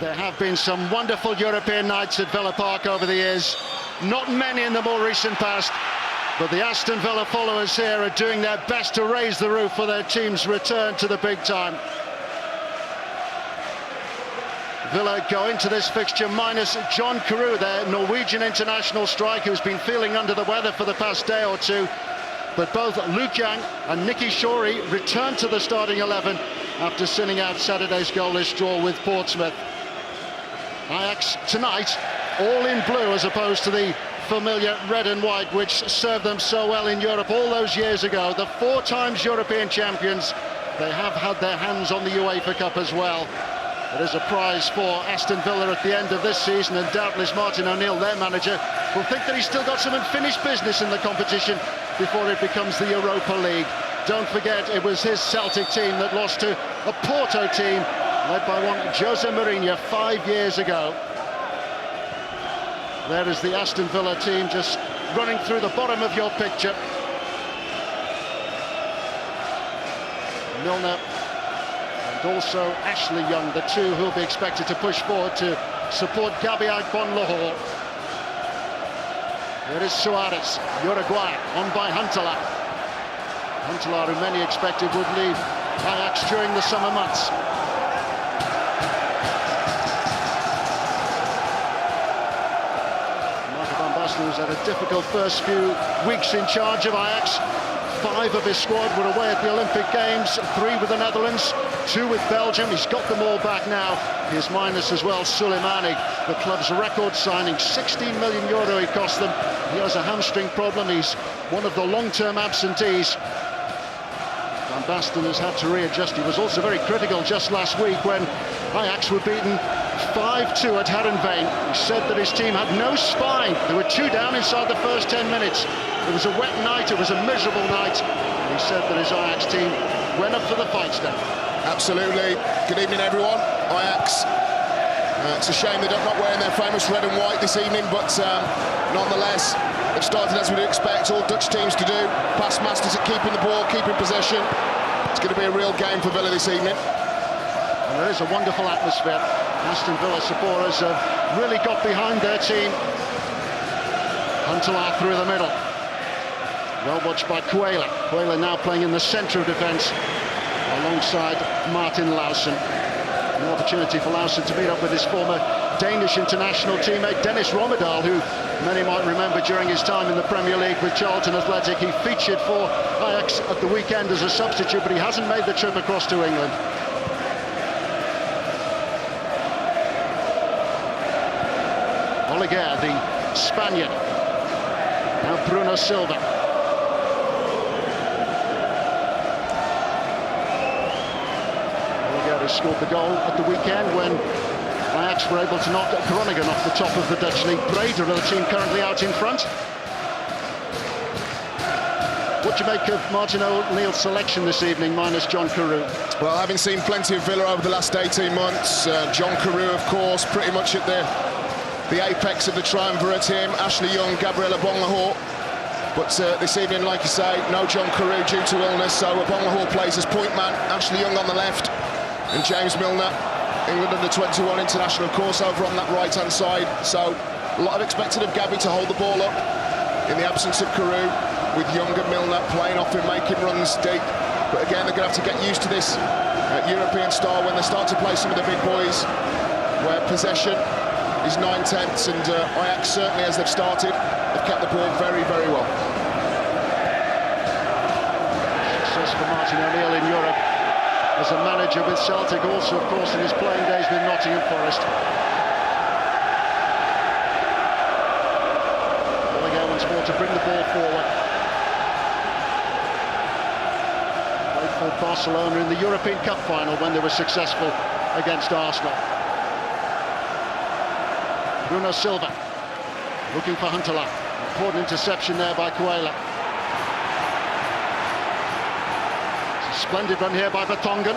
There have been some wonderful European nights at Villa Park over the years. Not many in the more recent past, but the Aston Villa followers here are doing their best to raise the roof for their team's return to the big time. Villa go into this fixture minus John Carew, their Norwegian international striker, who's been feeling under the weather for the past day or two. But both Luke Yang and Nicky Shorey returned to the starting 11 after sitting out Saturday's goalless draw with Portsmouth. Ajax tonight all in blue as opposed to the familiar red and white which served them so well in Europe all those years ago. The 4 times European champions, they have had their hands on the UEFA Cup as well. It is a prize for Aston Villa at the end of this season, and doubtless Martin O'Neill, their manager, will think that he's still got some unfinished business in the competition before it becomes the Europa League. Don't forget, it was his Celtic team that lost to a Porto team led by one Jose Mourinho 5 years ago. There is the Aston Villa team just running through the bottom of your picture. Milner and also Ashley Young, the two who'll be expected to push forward to support Gabi Agbonlahor. Here is Suarez, Uruguay, on by Huntelaar. Huntelaar, who many expected would leave Ajax during the summer months. Who's had a difficult first few weeks in charge of Ajax. 5 of his squad were away at the Olympic Games, 3 with the Netherlands, 2 with Belgium. He's got them all back now. He's minus as well Soleimani, the club's record signing. €16 million he cost them. He has a hamstring problem. He's one of the long-term absentees. Van Basten has had to readjust. He was also very critical just last week when Ajax were beaten 5-2 at Heerenveen. He said that his team had no spine. They were 2 down inside the first 10 minutes. It was a wet night, it was a miserable night. He said that his Ajax team went up for the fight, Stan. Absolutely. Good evening, everyone. Ajax. It's a shame they're not wearing their famous red and white this evening, but nonetheless, they've started as we'd expect all Dutch teams to do. Past masters at keeping the ball, keeping possession. It's going to be a real game for Villa this evening. And there is a wonderful atmosphere. Aston Villa supporters have really got behind their team. Huntelaar through the middle. Well watched by Cuela. Cuela now playing in the centre of defence alongside Martin Lausen. An opportunity for Lausen to meet up with his former Danish international teammate Dennis Rommedahl, who many might remember during his time in the Premier League with Charlton Athletic. He featured for Ajax at the weekend as a substitute, but he hasn't made the trip across to England. Oleguer, the Spaniard. Now Bruno Silva. Oleguer has scored the goal at the weekend when Ajax were able to knock Groningen off the top of the Dutch league. Breda are the team currently out in front. What do you make of Martin O'Neill's selection this evening, minus John Carew? Well, having seen plenty of Villa over the last 18 months, John Carew, of course, pretty much at the apex of the triumvirate, him, Ashley Young, Gabriel Agbonlahor. But this evening, like you say, no John Carew due to illness, so Agbonlahor plays as point man, Ashley Young on the left, and James Milner, England under-21 international, of course, over on that right-hand side. So a lot of expected of Gabi to hold the ball up in the absence of Carew, with Young and Milner playing off him, making runs deep. But again, they're going to have to get used to this European style when they start to play some of the big boys, where possession is 9/10, and Ajax, certainly as they've started, have kept the ball very, very well. Success for Martin O'Neill in Europe as a manager with Celtic, also, of course, in his playing days with Nottingham Forest. Oleguer once more to bring the ball forward. Played for Barcelona in the European Cup final when they were successful against Arsenal. Bruno Silva looking for Huntelaar. Important interception there by Cuela. It's a splendid run here by Vertonghen.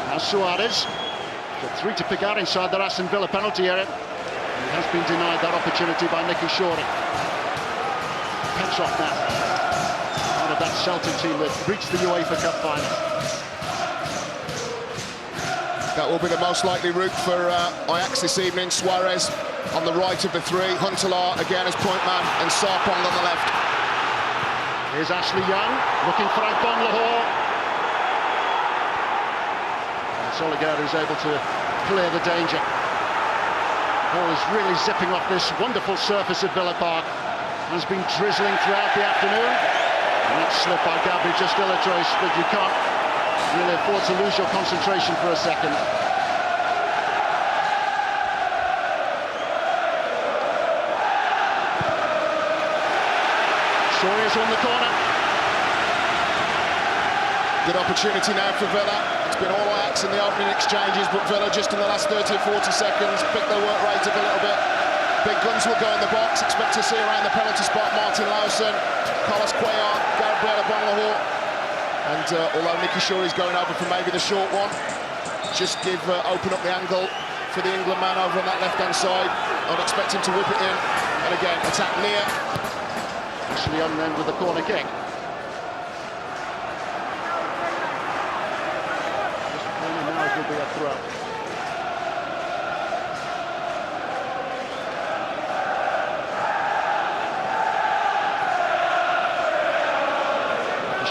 Now Suarez. Got 3 to pick out inside the Aston Villa penalty area. He has been denied that opportunity by Nicky Shorey. Petrov now. Out of that Celtic team that reached the UEFA Cup final. That will be the most likely route for Ajax this evening. Suarez on the right of the three, Huntelaar again as point man, and Sarpong on the left. Here's Ashley Young looking for Agbon Lahore. Soligar is able to clear the danger. Ball is really zipping off this wonderful surface at Villa Park. Has been drizzling throughout the afternoon. And that slip by Gabri just illustrates that you can't really afford to lose your concentration for a second. Shorey is on the corner. Good opportunity now for Villa. It's been all Ajax in the opening exchanges, but Villa just in the last 30 or 40 seconds picked their work rate up a little bit. Big guns will go in the box. Expect to see around the penalty spot Martin Lausen, Carlos Cuellar, Gabriel Bonlahor. And although Nicky Shorey's going over for maybe the short one, just open up the angle for the England man over on that left-hand side. I'd expect him to whip it in. And again, attack near. Ashley Young then with the corner kick. Now it will be a throw.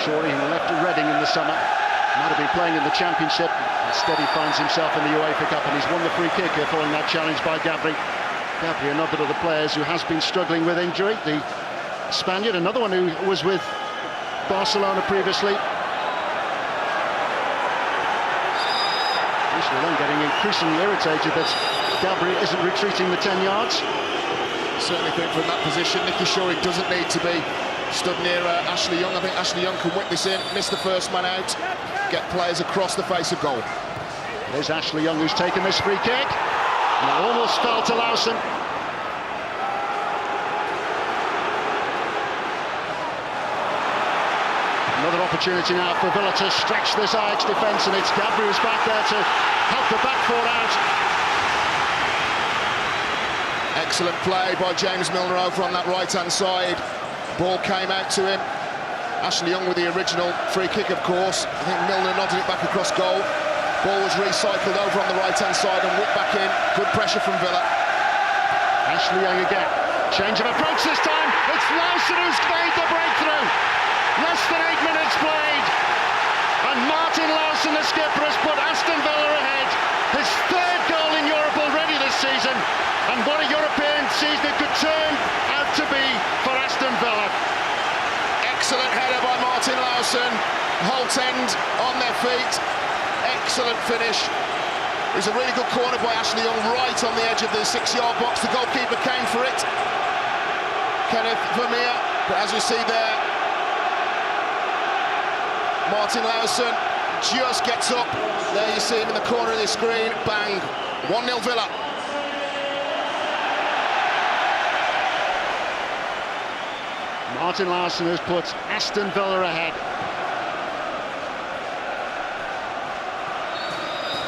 Shorey, who left Reading in the summer, might have been playing in the Championship. Instead, he finds himself in the UEFA Cup, and he's won the free kick here following that challenge by Gabri. Gabri, another of the players who has been struggling with injury. The Spaniard, another one who was with Barcelona previously. Ashley Young getting increasingly irritated that Gabri isn't retreating the 10 yards. Certainly think from that position, Nicky Shorey doesn't need to be stood near Ashley Young. I think Ashley Young can whip this in, miss the first man out, get players across the face of goal. There's Ashley Young who's taken this free kick. And it almost fell to Lausen. Another opportunity now for Villa to stretch this Ajax defence, and it's Gabri who's back there to help the back four out. Excellent play by James Milner over on that right-hand side. Ball came out to him. Ashley Young with the original free kick, of course. I think Milner nodded it back across goal. Ball was recycled over on the right-hand side and whipped back in. Good pressure from Villa. Ashley Young again. Change of approach this time. It's Lausen who's made the breakthrough. Less than 8 minutes played. And Martin Lausen, the skipper, has put Aston Villa ahead. His third goal in Europe already this season. And what a European season it could turn out to be for Aston Villa. Excellent header by Martin Lausen. Holt End on their feet. Excellent finish. It was a really good corner by Ashley Young right on the edge of the 6-yard box. The goalkeeper came for it. Kenneth Vermeer. But as we see there, Martin Lausen just gets up. There you see him in the corner of the screen. Bang. 1-0 Villa. Martin Lausen has put Aston Villa ahead.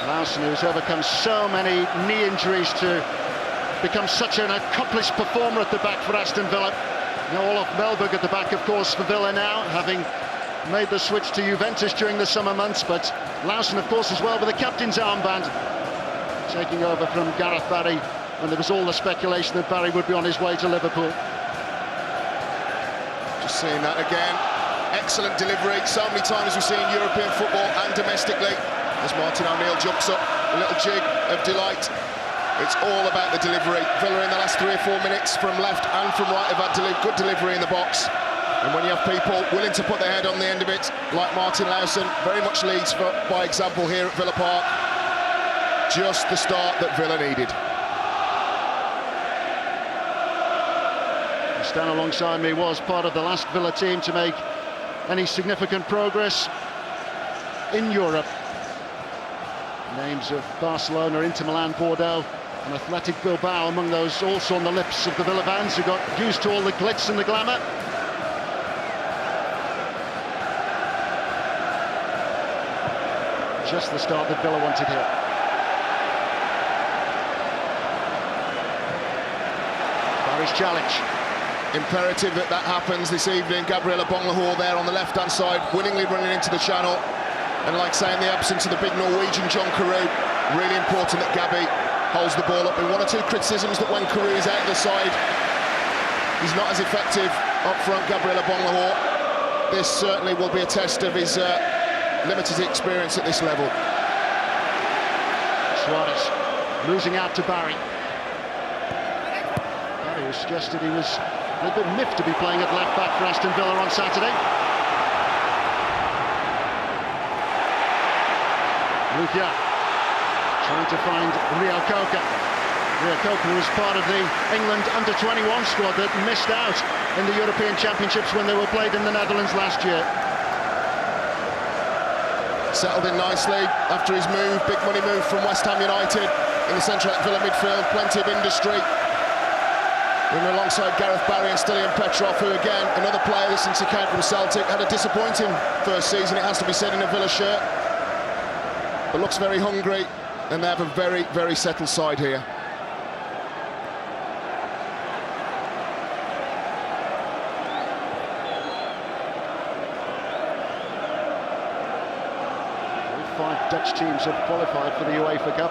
Lausen, who's overcome so many knee injuries to become such an accomplished performer at the back for Aston Villa. Now Olof Mellberg at the back, of course, for Villa now, having made the switch to Juventus during the summer months, but Lausen, of course, as well with the captain's armband, taking over from Gareth Barry when there was all the speculation that Barry would be on his way to Liverpool. Just seeing that again. Excellent delivery. So many times we see in European football and domestically, as Martin O'Neill jumps up, a little jig of delight. It's all about the delivery. Villa in the last 3 or 4 minutes from left and from right have had good delivery in the box. And when you have people willing to put their head on the end of it, like Martin Lausen, very much leads by example here at Villa Park. Just the start that Villa needed. Stan alongside me was part of the last Villa team to make any significant progress in Europe. Names of Barcelona, Inter Milan, Bordeaux and Athletic Bilbao among those also on the lips of the Villa fans who got used to all the glitz and the glamour. Just the start that Villa wanted here. Barry's challenge. Imperative that happens this evening. Gabriel Bonlahor there on the left-hand side, willingly running into the channel. And like saying, the absence of the big Norwegian John Carew, really important that Gabby holds the ball up. In one or two criticisms that when Carew is out of the side, he's not as effective up front, Gabriel Agbonlahor. This certainly will be a test of his limited experience at this level. Suarez losing out to Barry. Barry was suggested he was a little bit miffed to be playing at left back for Aston Villa on Saturday. Lukia trying to find Rio Coca. Rio Coca was part of the England under-21 squad that missed out in the European Championships when they were played in the Netherlands last year. Settled in nicely after his move, big money move from West Ham United in the central Villa midfield, plenty of industry. And alongside Gareth Barry and Stilian Petrov, who again, another player that since he came from Celtic had a disappointing first season, it has to be said, in a Villa shirt. But looks very hungry, and they have a very, very settled side here. Five Dutch teams have qualified for the UEFA Cup.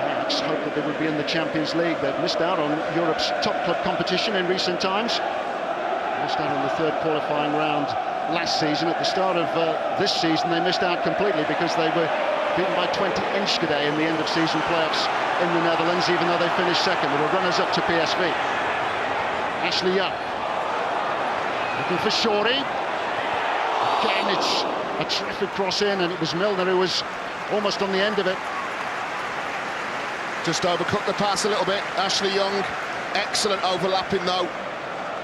Ajax hoped that they would be in the Champions League. They've missed out on Europe's top club competition in recent times. Missed out on the third qualifying round last season. At the start of this season, they missed out completely because they were beaten by 20 Enschede in the end-of-season playoffs in the Netherlands, even though they finished second. They were runners-up to PSV. Ashley Young looking for Shorey. Again, it's a terrific cross in, and it was Milner who was almost on the end of it. Just overcooked the pass a little bit. Ashley Young, excellent overlapping though.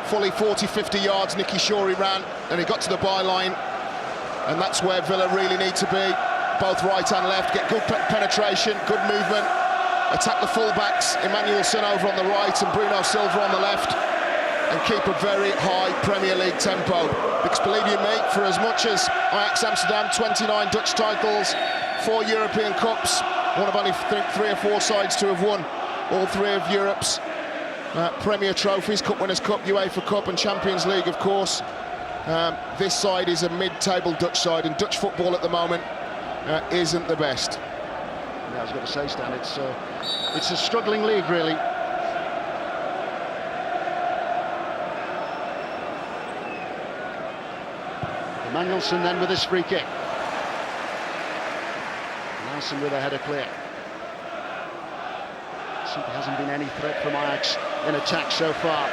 Fully 40-50 yards Nicky Shorey ran, and he got to the byline, and that's where Villa really need to be. Both right and left, get good penetration, good movement, attack the full-backs, Emmanuelson over on the right and Bruno Silva on the left, and keep a very high Premier League tempo. Because believe you me, for as much as Ajax Amsterdam, 29 Dutch titles, 4 European Cups, one of only 3 or 4 sides to have won all 3 of Europe's Premier trophies, Cup Winners' Cup, UEFA Cup and Champions League, of course. This side is a mid-table Dutch side, and Dutch football at the moment isn't the best. Yeah, I was going to say, Stan, it's a struggling league, really. Emmanuelson then with his free kick. Nelson with a header clear. Simply hasn't been any threat from Ajax in attack so far.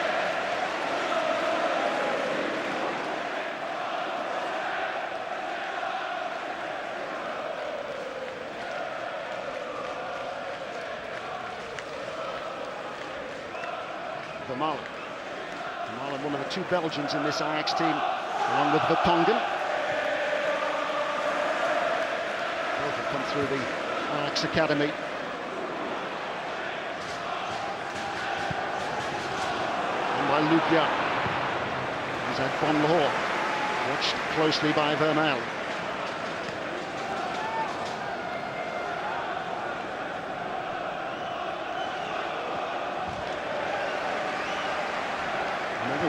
Vermaelen, one of the 2 Belgians in this Ajax team, along with Vertonghen. Both have come through the Ajax academy. And by Lukia, he's had Agbonlahor, watched closely by Vermaelen.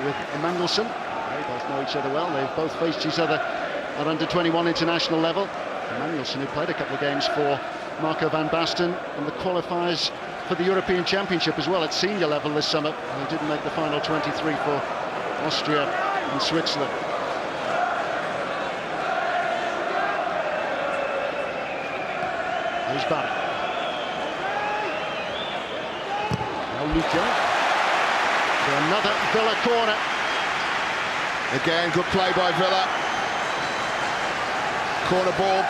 With Emmanuelson, they both know each other well. They've both faced each other at under-21 international level. Emmanuelson, who played a couple of games for Marco van Basten in the qualifiers for the European Championship as well at senior level this summer. He didn't make the final 23 for Austria and Switzerland. Here's Barry. Now Lukia. Another Villa corner. Again, good play by Villa. Corner ball,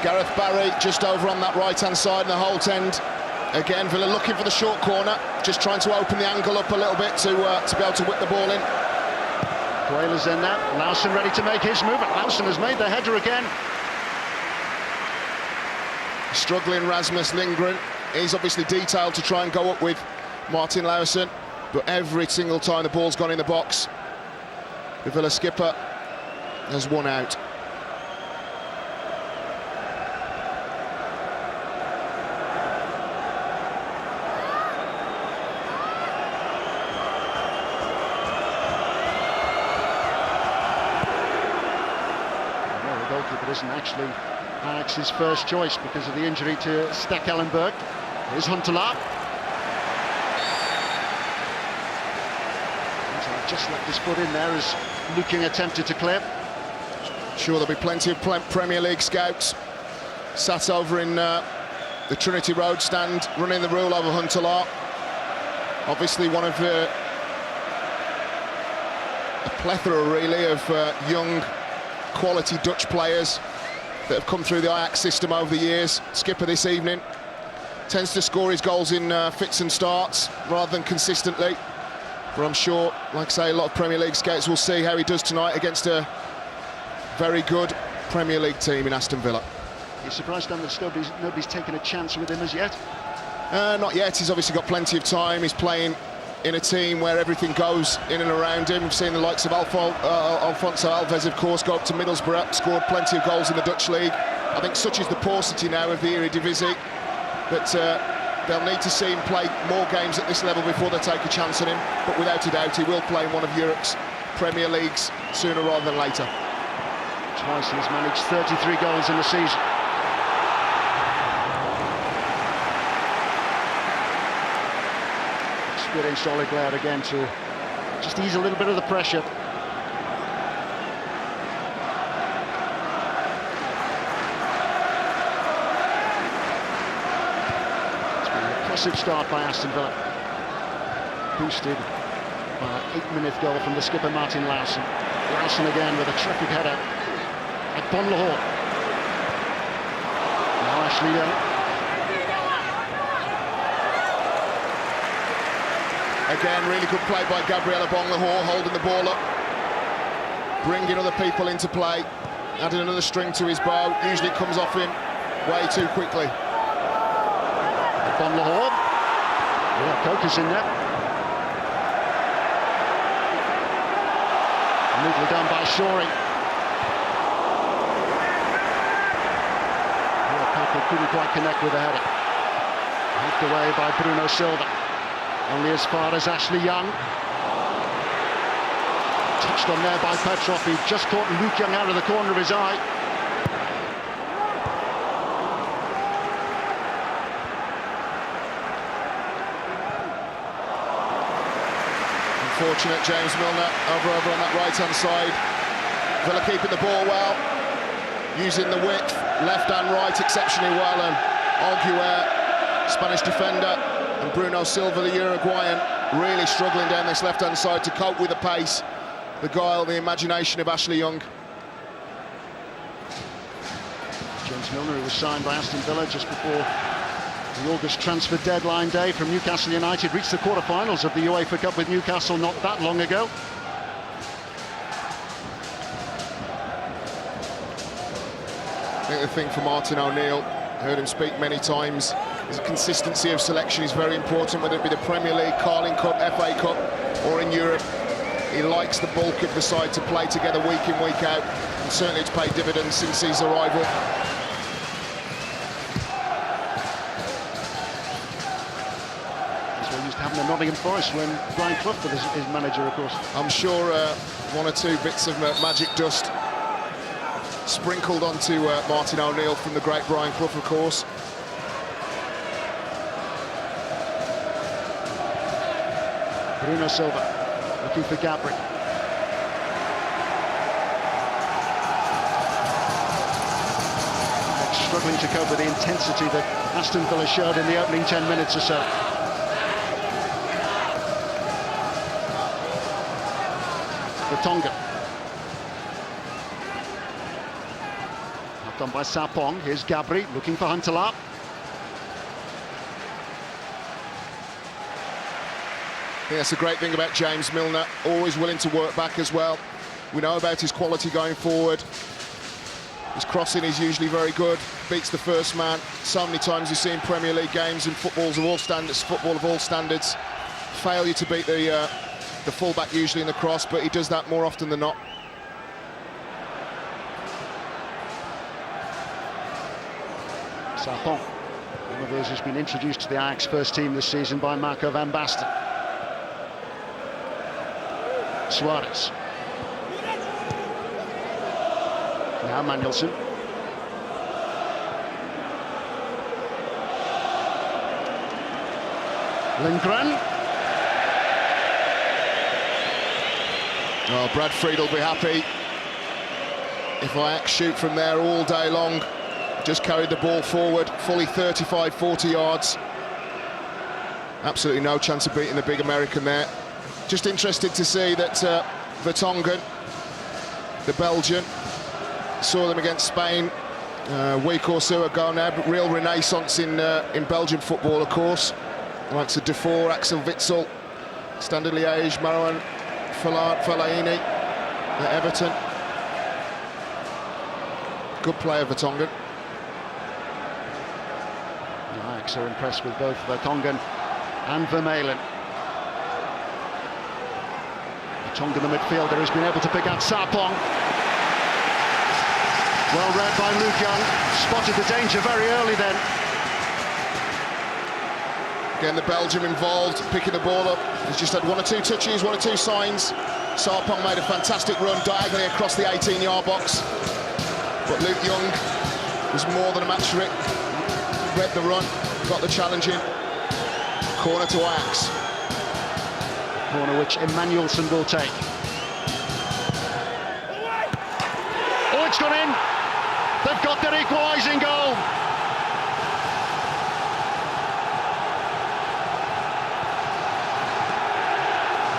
Gareth Barry just over on that right-hand side in the Holt end. Again, Villa looking for the short corner, just trying to open the angle up a little bit to be able to whip the ball in. Coelho's in now. Lausen ready to make his move. Lausen has made the header again. Struggling Rasmus Lindgren. He's obviously detailed to try and go up with Martin Lausen, but every single time the ball's gone in the box, the Villa skipper has won out. isn't actually Ajax's first choice because of the injury to Stekelenburg. Here's Huntelaar. Just left his foot in there as Luking attempted to clear. Sure, there'll be plenty of Premier League scouts sat over in the Trinity Road stand running the rule over Huntelaar. Obviously one of a plethora really of young quality Dutch players that have come through the Ajax system over the years. Skipper this evening tends to score his goals in fits and starts rather than consistently. But I'm sure, like I say, a lot of Premier League scouts will see how he does tonight against a very good Premier League team in Aston Villa. You're surprised, Dan, that nobody's taken a chance with him as yet? Not yet. He's obviously got plenty of time. He's playing in a team where everything goes in and around him. We've seen the likes of Alfonso Alves, of course, go up to Middlesbrough, scored plenty of goals in the Dutch league. I think such is the paucity now of the Eredivisie that they'll need to see him play more games at this level before they take a chance on him. But without a doubt, he will play in one of Europe's Premier Leagues sooner rather than later. Twice he's managed 33 goals in the season. Experienced Oliglair again to just ease a little bit of the pressure. Impressive start by Aston Villa, boosted by an 8-minute goal from the skipper Martin Laursen. Laursen again with a terrific header at Bonlehor. Now Ashley Young. Again, really good play by Gabriel Bonlehor, holding the ball up, bringing other people into play, adding another string to his bow. Usually it comes off him way too quickly. Bonlehor. Yeah, Coker's in there. Neatly done by Shorey. Yeah, Coker couldn't quite connect with the header. Knocked away by Bruno Silva. Only as far as Ashley Young. Touched on there by Petrov. He just caught Luke Young out of the corner of his eye. Unfortunate, James Milner over on that right-hand side. Villa keeping the ball well, using the width, left and right exceptionally well, and Alguer, Spanish defender, and Bruno Silva, the Uruguayan, really struggling down this left-hand side to cope with the pace, the guile, the imagination of Ashley Young. James Milner, who was signed by Aston Villa just before the August transfer deadline day from Newcastle United, reached the quarter-finals of the UEFA Cup with Newcastle not that long ago. I think the thing for Martin O'Neill, heard him speak many times, is the consistency of selection is very important, whether it be the Premier League, Carling Cup, FA Cup, or in Europe. He likes the bulk of the side to play together week in, week out, and certainly it's paid dividends since his arrival. Having a Nottingham Forest when Brian Clough was his manager, of course. I'm sure one or two bits of magic dust sprinkled onto Martin O'Neill from the great Brian Clough, of course. Bruno Silva looking for Gabri. Struggling to cope with the intensity that Aston Villa showed in the opening 10 minutes or so. Tonga. Not done by Sapong. Here's Gabri looking for Huntelaar. I think that's the great thing about James Milner, always willing to work back as well. We know about his quality going forward. His crossing is usually very good, beats the first man. So many times you see in Premier League games and football of all standards, failure to beat the fullback usually in the cross, but he does that more often than not. Sapong, one of those who's been introduced to the Ajax first team this season by Marco van Basten. Suarez. Now Manuelsen. Lindgren. Oh, Brad Fried will be happy if Ajax shoot from there all day long. Just carried the ball forward, fully 35-40 yards. Absolutely no chance of beating the big American there. Just interested to see that Vertonghen, the Belgian, saw them against Spain a week or so ago now. Real renaissance in Belgian football, of course. Likes of Defoe, Axel Witsel, Standard Liège, Marouane Fellaini at Everton. Good player, Vertonghen. Ajax are impressed with both Vertonghen and Vermaelen. Vertonghen, the midfielder, has been able to pick out Sarpong. Well read by Luke Young, spotted the danger very early then. Again, the Belgium involved, picking the ball up. He's just had one or two touches, one or two signs. Sarpong made a fantastic run diagonally across the 18-yard box. But Luke Young was more than a match for it. Read the run, got the challenge in. Corner to Ajax. Corner which Emmanuelson will take. Oh, it's gone in! They've got their equalising goal!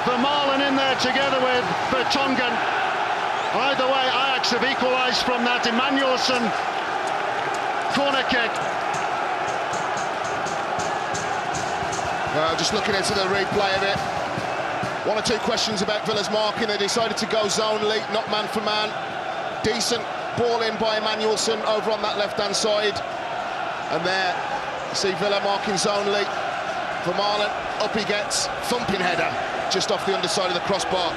Vermaelen in there together with Vertonghen. Either way, Ajax have equalised from that Emmanuelson corner kick. Just looking into the replay of it, one or two questions about Villa's marking. They decided to go zonally, not man for man. Decent ball in by Emmanuelson over on that left-hand side. And there, you see Villa marking zonally. Vermaelen, up he gets, thumping header, just off the underside of the crossbar.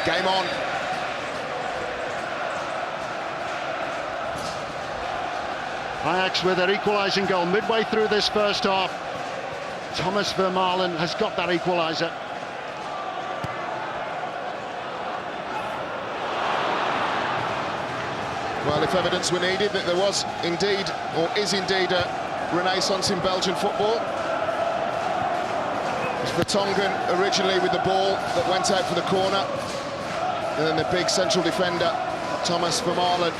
Game on. Ajax with their equalising goal midway through this first half. Thomas Vermaelen has got that equaliser. Well, if evidence were needed that there was indeed, or is indeed, a renaissance in Belgian football. It's Vertonghen originally with the ball that went out for the corner. And then the big central defender, Thomas Vermaelen,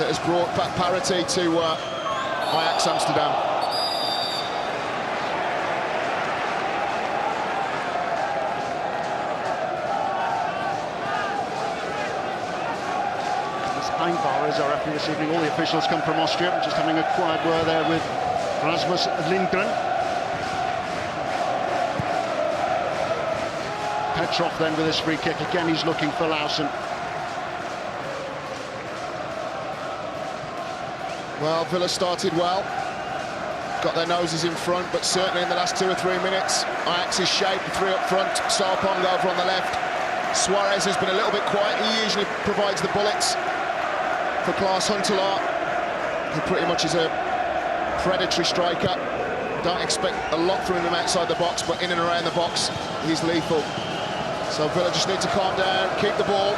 that has brought back parity to Ajax Amsterdam. Einbar is our referee this evening. All the officials come from Austria. Just having a quiet word there with Rasmus Lindgren. Petrov then with his free kick. Again, he's looking for Lawson. Well, Villa started well. Got their noses in front, but certainly in the last 2 or 3 minutes, Ajax's shape, the three up front, Sarpong over on the left. Suarez has been a little bit quiet. He usually provides the bullets for Klaas Huntelaar, who pretty much is a predatory striker. Don't expect a lot from him outside the box, but in and around the box, he's lethal. So Villa just need to calm down, keep the ball,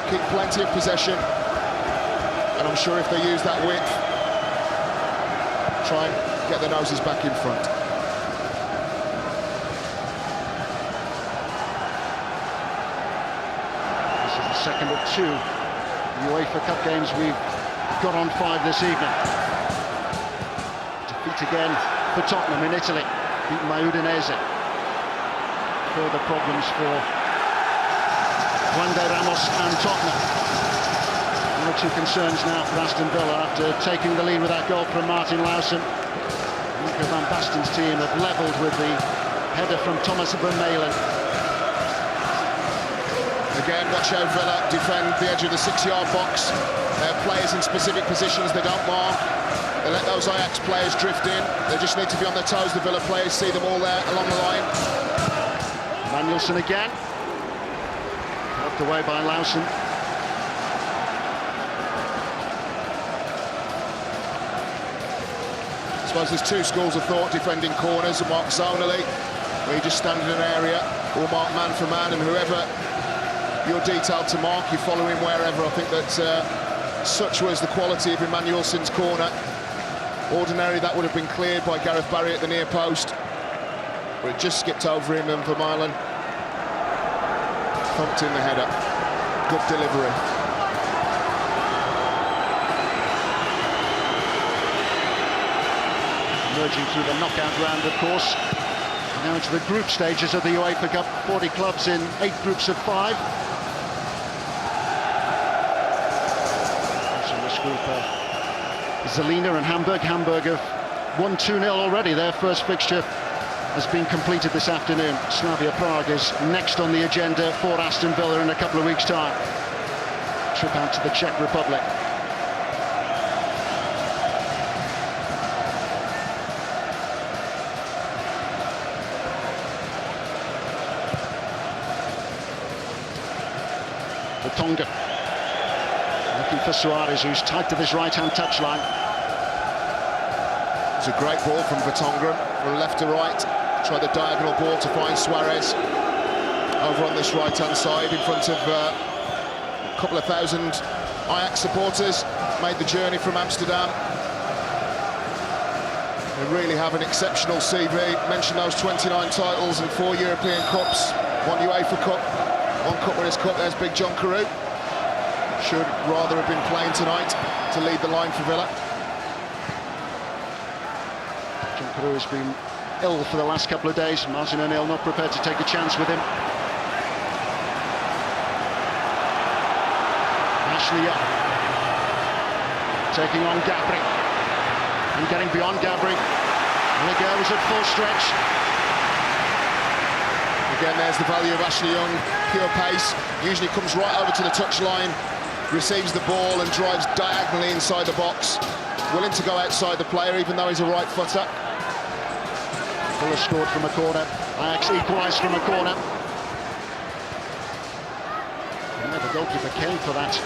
keep plenty of possession, and I'm sure if they use that width, try and get their noses back in front. This is the second of 2 UEFA Cup games we've got on 5 this evening. Defeat again for Tottenham in Italy, beaten by Udinese. Further problems for Juan de Ramos and Tottenham. One or two concerns now for Aston Villa after taking the lead with that goal from Martin Lawson. Nico van Basten's team have levelled with the header from Thomas Vermaelen. Again, watch how Villa defend the edge of the 6-yard box. They have players in specific positions they don't mark. They let those Ajax players drift in. They just need to be on their toes. The Villa players see them all there along the line. Manuelson again. Helped away by Lawson. I suppose there's 2 schools of thought defending corners, and mark zonally, where you just stand in an area, or mark man for man, and whoever you're detailed to mark, you follow him wherever. I think that such was the quality of Emmanuelson's corner. Ordinarily, that would have been cleared by Gareth Barry at the near post, but it just skipped over him, and Vermaelen thumped in the header. Good delivery. Emerging through the knockout round, of course. Now into the group stages of the UEFA Cup. 40 clubs in 8 groups of 5. Also in this group, Zelina and Hamburg. Hamburg have won 2-0 already. Their first fixture has been completed this afternoon. Slavia Prague is next on the agenda for Aston Villa in a couple of weeks' time. Trip out to the Czech Republic. Tonga looking for Suarez, who's tied to this right-hand touchline. It's a great ball from Vertonghen, from left to right. Tried the diagonal ball to find Suarez over on this right-hand side in front of a couple of thousand Ajax supporters. Made the journey from Amsterdam. They really have an exceptional CV. Mentioned those 29 titles and 4 European Cups, 1 UEFA Cup, 1 Cup Winners' Cup. There's big John Carew. Should rather have been playing tonight to lead the line for Villa. John Carew has been ill for the last couple of days. Martin O'Neill not prepared to take a chance with him. Ashley Young taking on Gabri and getting beyond Gabri. Liga was at full stretch. Again, there's the value of Ashley Young. Pure pace, usually comes right over to the touchline, receives the ball and drives diagonally inside the box. Willing to go outside the player, even though he's a right footer. Fuller scored from a corner. Ajax equalised from a corner. And the goalkeeper came for that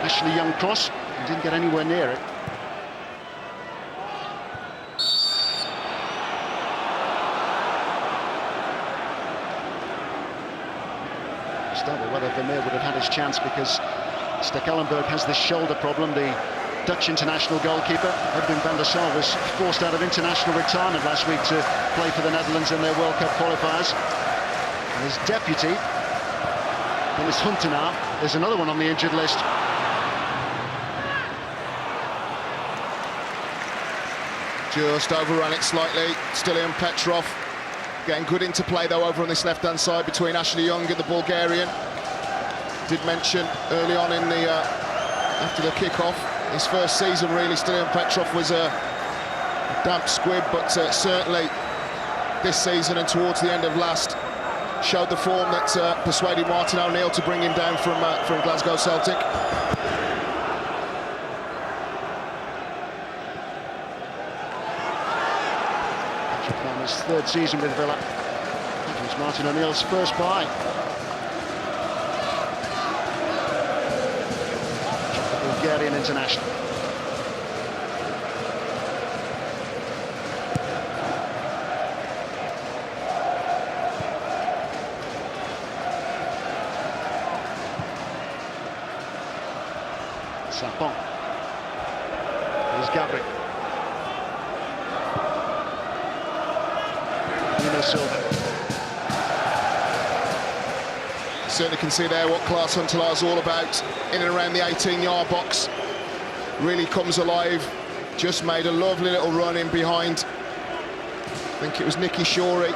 Ashley Young cross and didn't get anywhere near it. Double whether Vermeer would have had his chance, because Stekelenburg has this shoulder problem. The Dutch international goalkeeper, Edwin van der Sar, was forced out of international retirement last week to play for the Netherlands in their World Cup qualifiers. And his deputy, Dennis Huntenaar, is another one on the injured list. Just overran it slightly. Stilian Petrov getting good interplay though over on this left-hand side between Ashley Young and the Bulgarian. Did mention early on in the after the kick-off, his first season really, Stilian Petrov was a damp squib, but certainly this season and towards the end of last showed the form that persuaded Martin O'Neill to bring him down from Glasgow Celtic. His 3rd season with Villa. It was Martin O'Neill's first buy. The Bulgarian international. Sapon. Here's Gabri. Certainly can see there what Klaas Huntelaar is all about in and around the 18-yard box. Really comes alive. Just made a lovely little run in behind. I think it was Nicky Shorey.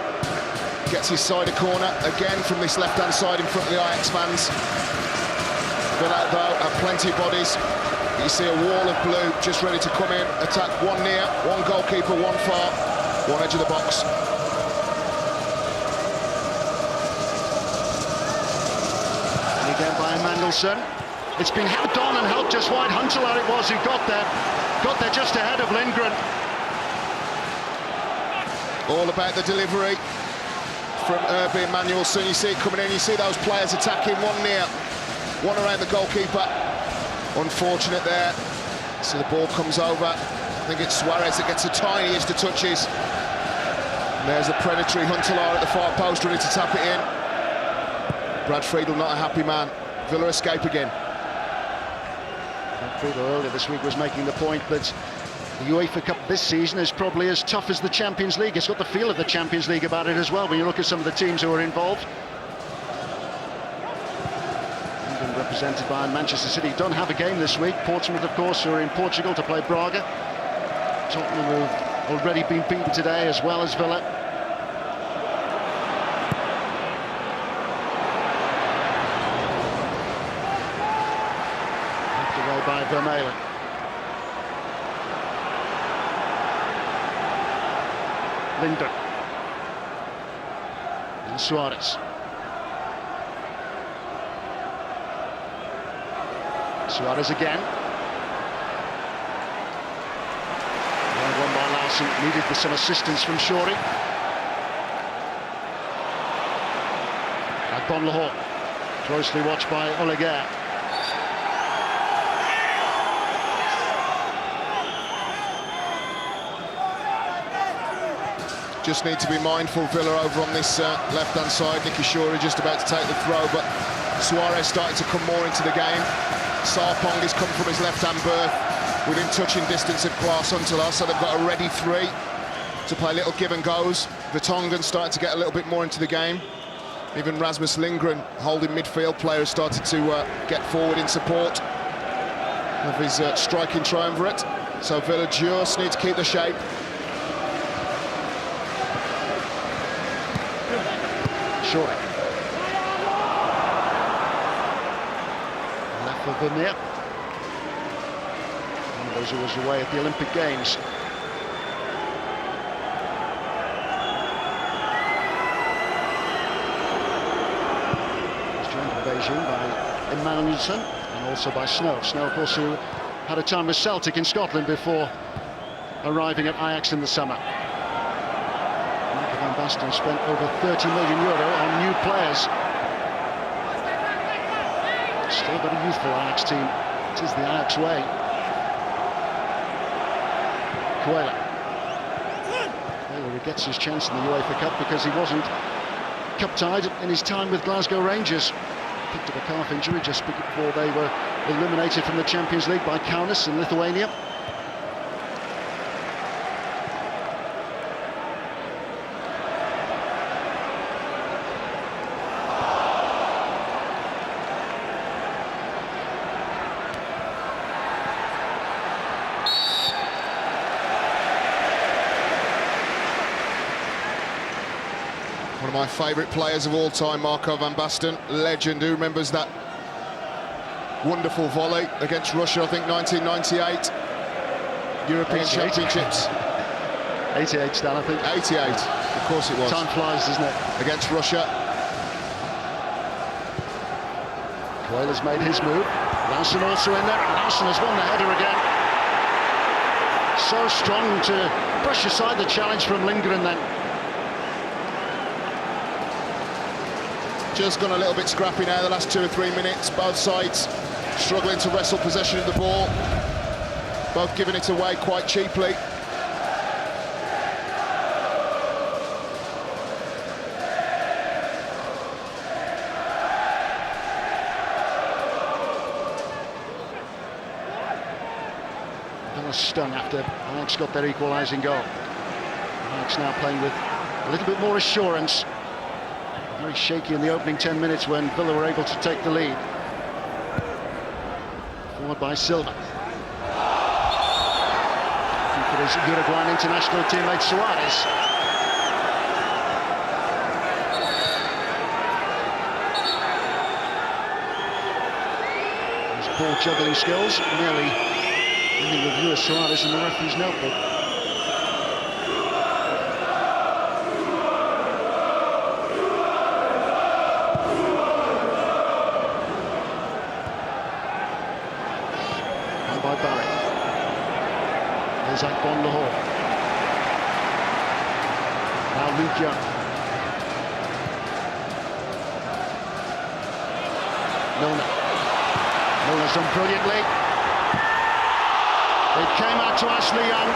Gets his side of corner again from this left-hand side in front of the Ajax fans. Villa though have plenty of bodies. You see a wall of blue just ready to come in, attack one near, one goalkeeper, one far, one edge of the box. Again by Mandelson. It's been helped on and helped just wide. Huntelaar it was who got there just ahead of Lindgren. All about the delivery from Irby Manuelson. You see it coming in, you see those players attacking, one near, one around the goalkeeper. Unfortunate there. So the ball comes over. I think it's Suarez that gets the tiniest of touches. And there's the predatory Huntelaar at the far post, ready to tap it in. Brad Friedel not a happy man. Villa escape again. Friedel earlier this week was making the point that The UEFA Cup this season is probably as tough as the Champions League. It's got the feel of the Champions League about it as well when you look at some of the teams who are involved. England represented by Manchester City don't have a game this week. Portsmouth, of course, who are in Portugal to play Braga. Tottenham have already been beaten today, as well as Villa. Knocked away by Birmingham. Linder and Suarez. Suarez again. Well won by Larson, needed some assistance from Shorey. Bonlahor, closely watched by Oleguer. Just need to be mindful, Villa over on this left-hand side. Nicky Shorey just about to take the throw, but Suarez starting to come more into the game. Sarpong has come from his left-hand berth within touching distance of Klaas Huntelaar, so they've got a ready three to play little give and goes. Vertonghen starting to get a little bit more into the game. Even Rasmus Lindgren, holding midfield player, has started to get forward in support of his striking triumvirate. So Villa just need to keep the shape. Shorey. Left for Vermeer. One of those who was away at the Olympic Games. He's joined in Beijing by Emmanuelson and also by Snow. Snow, of course, who had a time with Celtic in Scotland before arriving at Ajax in the summer. Van Basten spent over €30 million on new players. Still got a youthful Ajax team. It is the Ajax way. Cuéllar. Cuéllar gets his chance in the UEFA Cup because he wasn't cup-tied in his time with Glasgow Rangers. Picked up a calf injury just before they were eliminated from the Champions League by Kaunas in Lithuania. One of my favourite players of all time, Marco van Basten, legend. Who remembers that wonderful volley against Russia, I think 1998, European 88. Championships. 88, Stan, I think. 88, of course it was. Time flies, doesn't it? Against Russia. Cuéllar's made his move. Larson also in there. Larson has won the header again. So strong to brush aside the challenge from Lindgren then. Just gone a little bit scrappy now the last 2 or 3 minutes. Both sides struggling to wrestle possession of the ball. Both giving it away quite cheaply. Villa stung after Ajax got their equalising goal. Ajax now playing with a little bit more assurance. Very shaky in the opening 10 minutes when Villa were able to take the lead. Forward by Silva. Looking for his Uruguayan international teammate Suarez. His ball juggling skills nearly in the review of Suarez in the referee's notebook. By Barry. There's Bonlahor. Now Luke Young. Milner's done brilliantly. It came out to Ashley Young.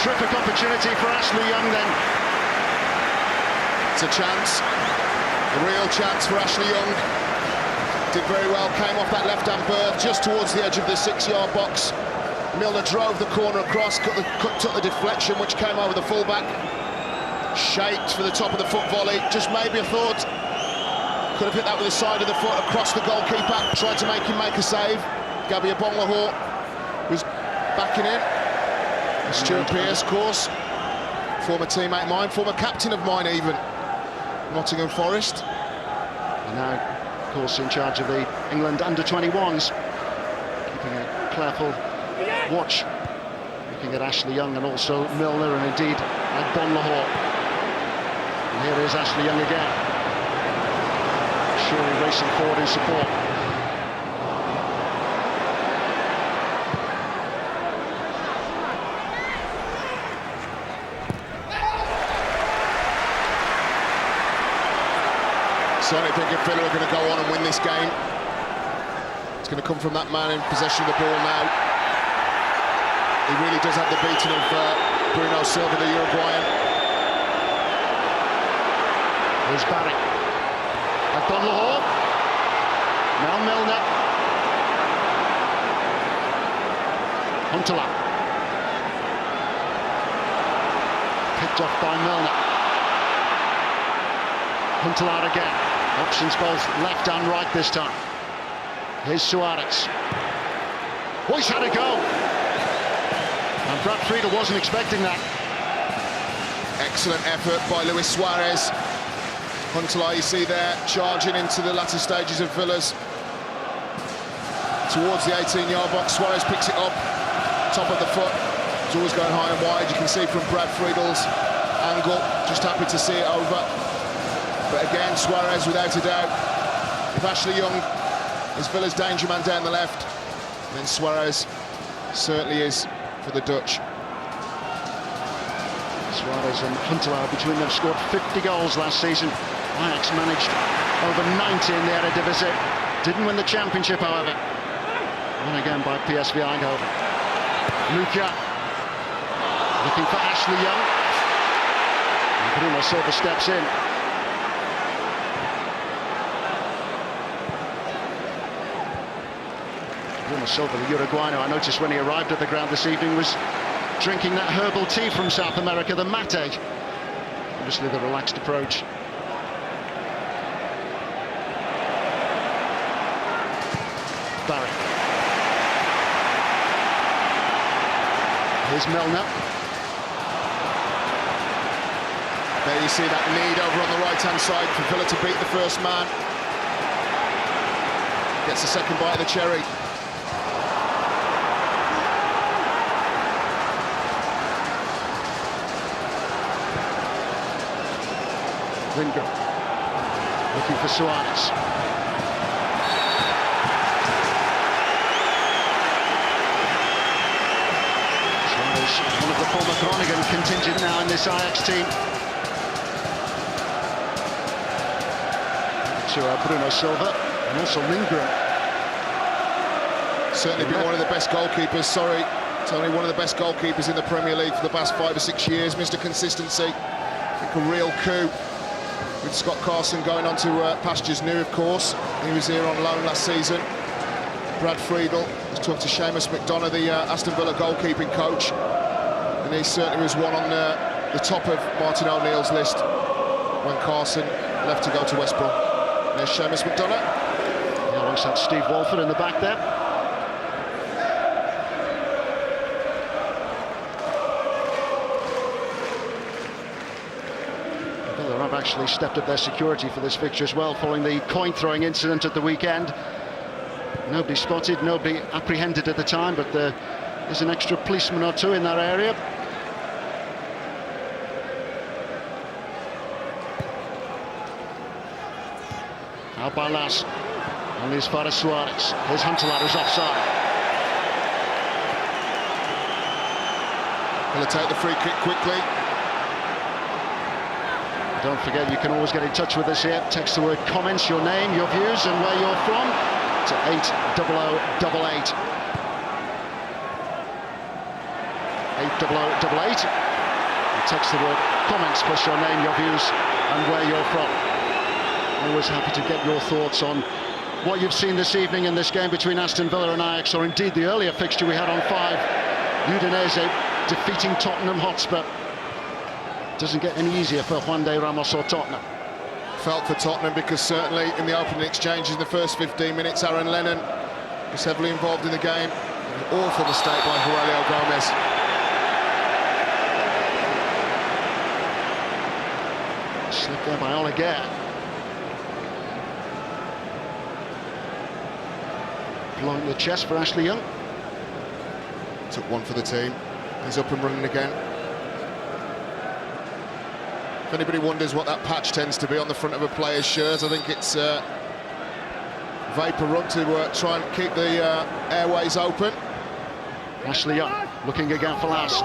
Terrific opportunity for Ashley Young then. It's a chance, a real chance for Ashley Young. Did very well, came off that left-hand berth just towards the edge of the 6-yard box. Milner drove the corner across, took the deflection, which came over the fullback. Shaped for the top of the foot volley. Just maybe a thought. Could have hit that with the side of the foot across the goalkeeper. Tried to make him make a save. Gabby Abonlahor was backing in. And Stuart Pearce, of course, former teammate of mine, former captain of mine even. Nottingham Forest. And now, of course, in charge of the England under-21s. Keeping a careful watch. Looking at Ashley Young and also Milner and indeed Abonlahor. And here is Ashley Young again. Surely racing forward in support. Certainly think if Villa are going to go on and win this game, it's going to come from that man in possession of the ball now. He really does have the beating of Bruno Silva, the Uruguayan. Here's Barry. Abonlahor. Now Milner. Huntelaar. Picked off by Milner. Huntelaar again. Options both left and right this time. Here's Suarez. Oh, he's had a go. And Brad Friedel wasn't expecting that. Excellent effort by Luis Suarez. Huntelaar, you see there, charging into the latter stages of Villa's. Towards the 18-yard box, Suarez picks it up. Top of the foot. It's always going high and wide. You can see from Brad Friedel's angle. Just happy to see it over. But again, Suarez, without a doubt, if Ashley Young is Villa's danger man down the left, then Suarez certainly is for the Dutch. Suarez and Huntelaar between them scored 50 goals last season. Ajax managed over 90 in the Eredivisie. Didn't win the championship, however. Won again by PSV Eindhoven. Luka looking for Ashley Young. And Bruno Silva steps in. Bruno Silva, the Uruguayan, I noticed when he arrived at the ground this evening, was drinking that herbal tea from South America, the mate. Obviously the relaxed approach. Barry. Here's Milner. There you see that lead over on the right-hand side for Villa to beat the first man. Gets the second bite of the cherry. Lindgren looking for Suarez. Suarez, one of the former Groningen contingent now in this Ajax team. To Bruno Silva and also Lindgren. Certainly been one of the best goalkeepers, sorry. It's only one of the best goalkeepers in the Premier League for the past 5 or 6 years. Mr. Consistency. I think a real coup with Scott Carson going on to pastures new, of course. He was here on loan last season. Brad Friedel has talked to Seamus McDonough, the Aston Villa goalkeeping coach, and he certainly was one on the top of Martin O'Neill's list when Carson left to go to West Brom. There's Seamus McDonough. Alongside Steve Walford in the back there. They've actually stepped up their security for this fixture as well, following the coin-throwing incident at the weekend. Nobody spotted, nobody apprehended at the time, but there's an extra policeman or two in that area. Out by Las, only as far as Suarez. Here's Huntelaar, who's offside. Going to take the free kick quickly. Don't forget, you can always get in touch with us here. Text the word comments, your name, your views, and where you're from to 80088. 80088. And text the word comments plus your name, your views, and where you're from. Always happy to get your thoughts on what you've seen this evening in this game between Aston Villa and Ajax, or indeed the earlier fixture we had on 5 Udinese defeating Tottenham Hotspur. Doesn't get any easier for Juan de Ramos or Tottenham. Felt for Tottenham because certainly in the opening exchanges in the first 15 minutes, Aaron Lennon was heavily involved in the game. An awful mistake by Aurelio Gomez. Slipped there by Oleguer. Blowing the chest for Ashley Young. Took one for the team. He's up and running again. If anybody wonders what that patch tends to be on the front of a player's shirt, I think it's vapor rub to try and keep the airways open. Ashley Young looking again for Laos.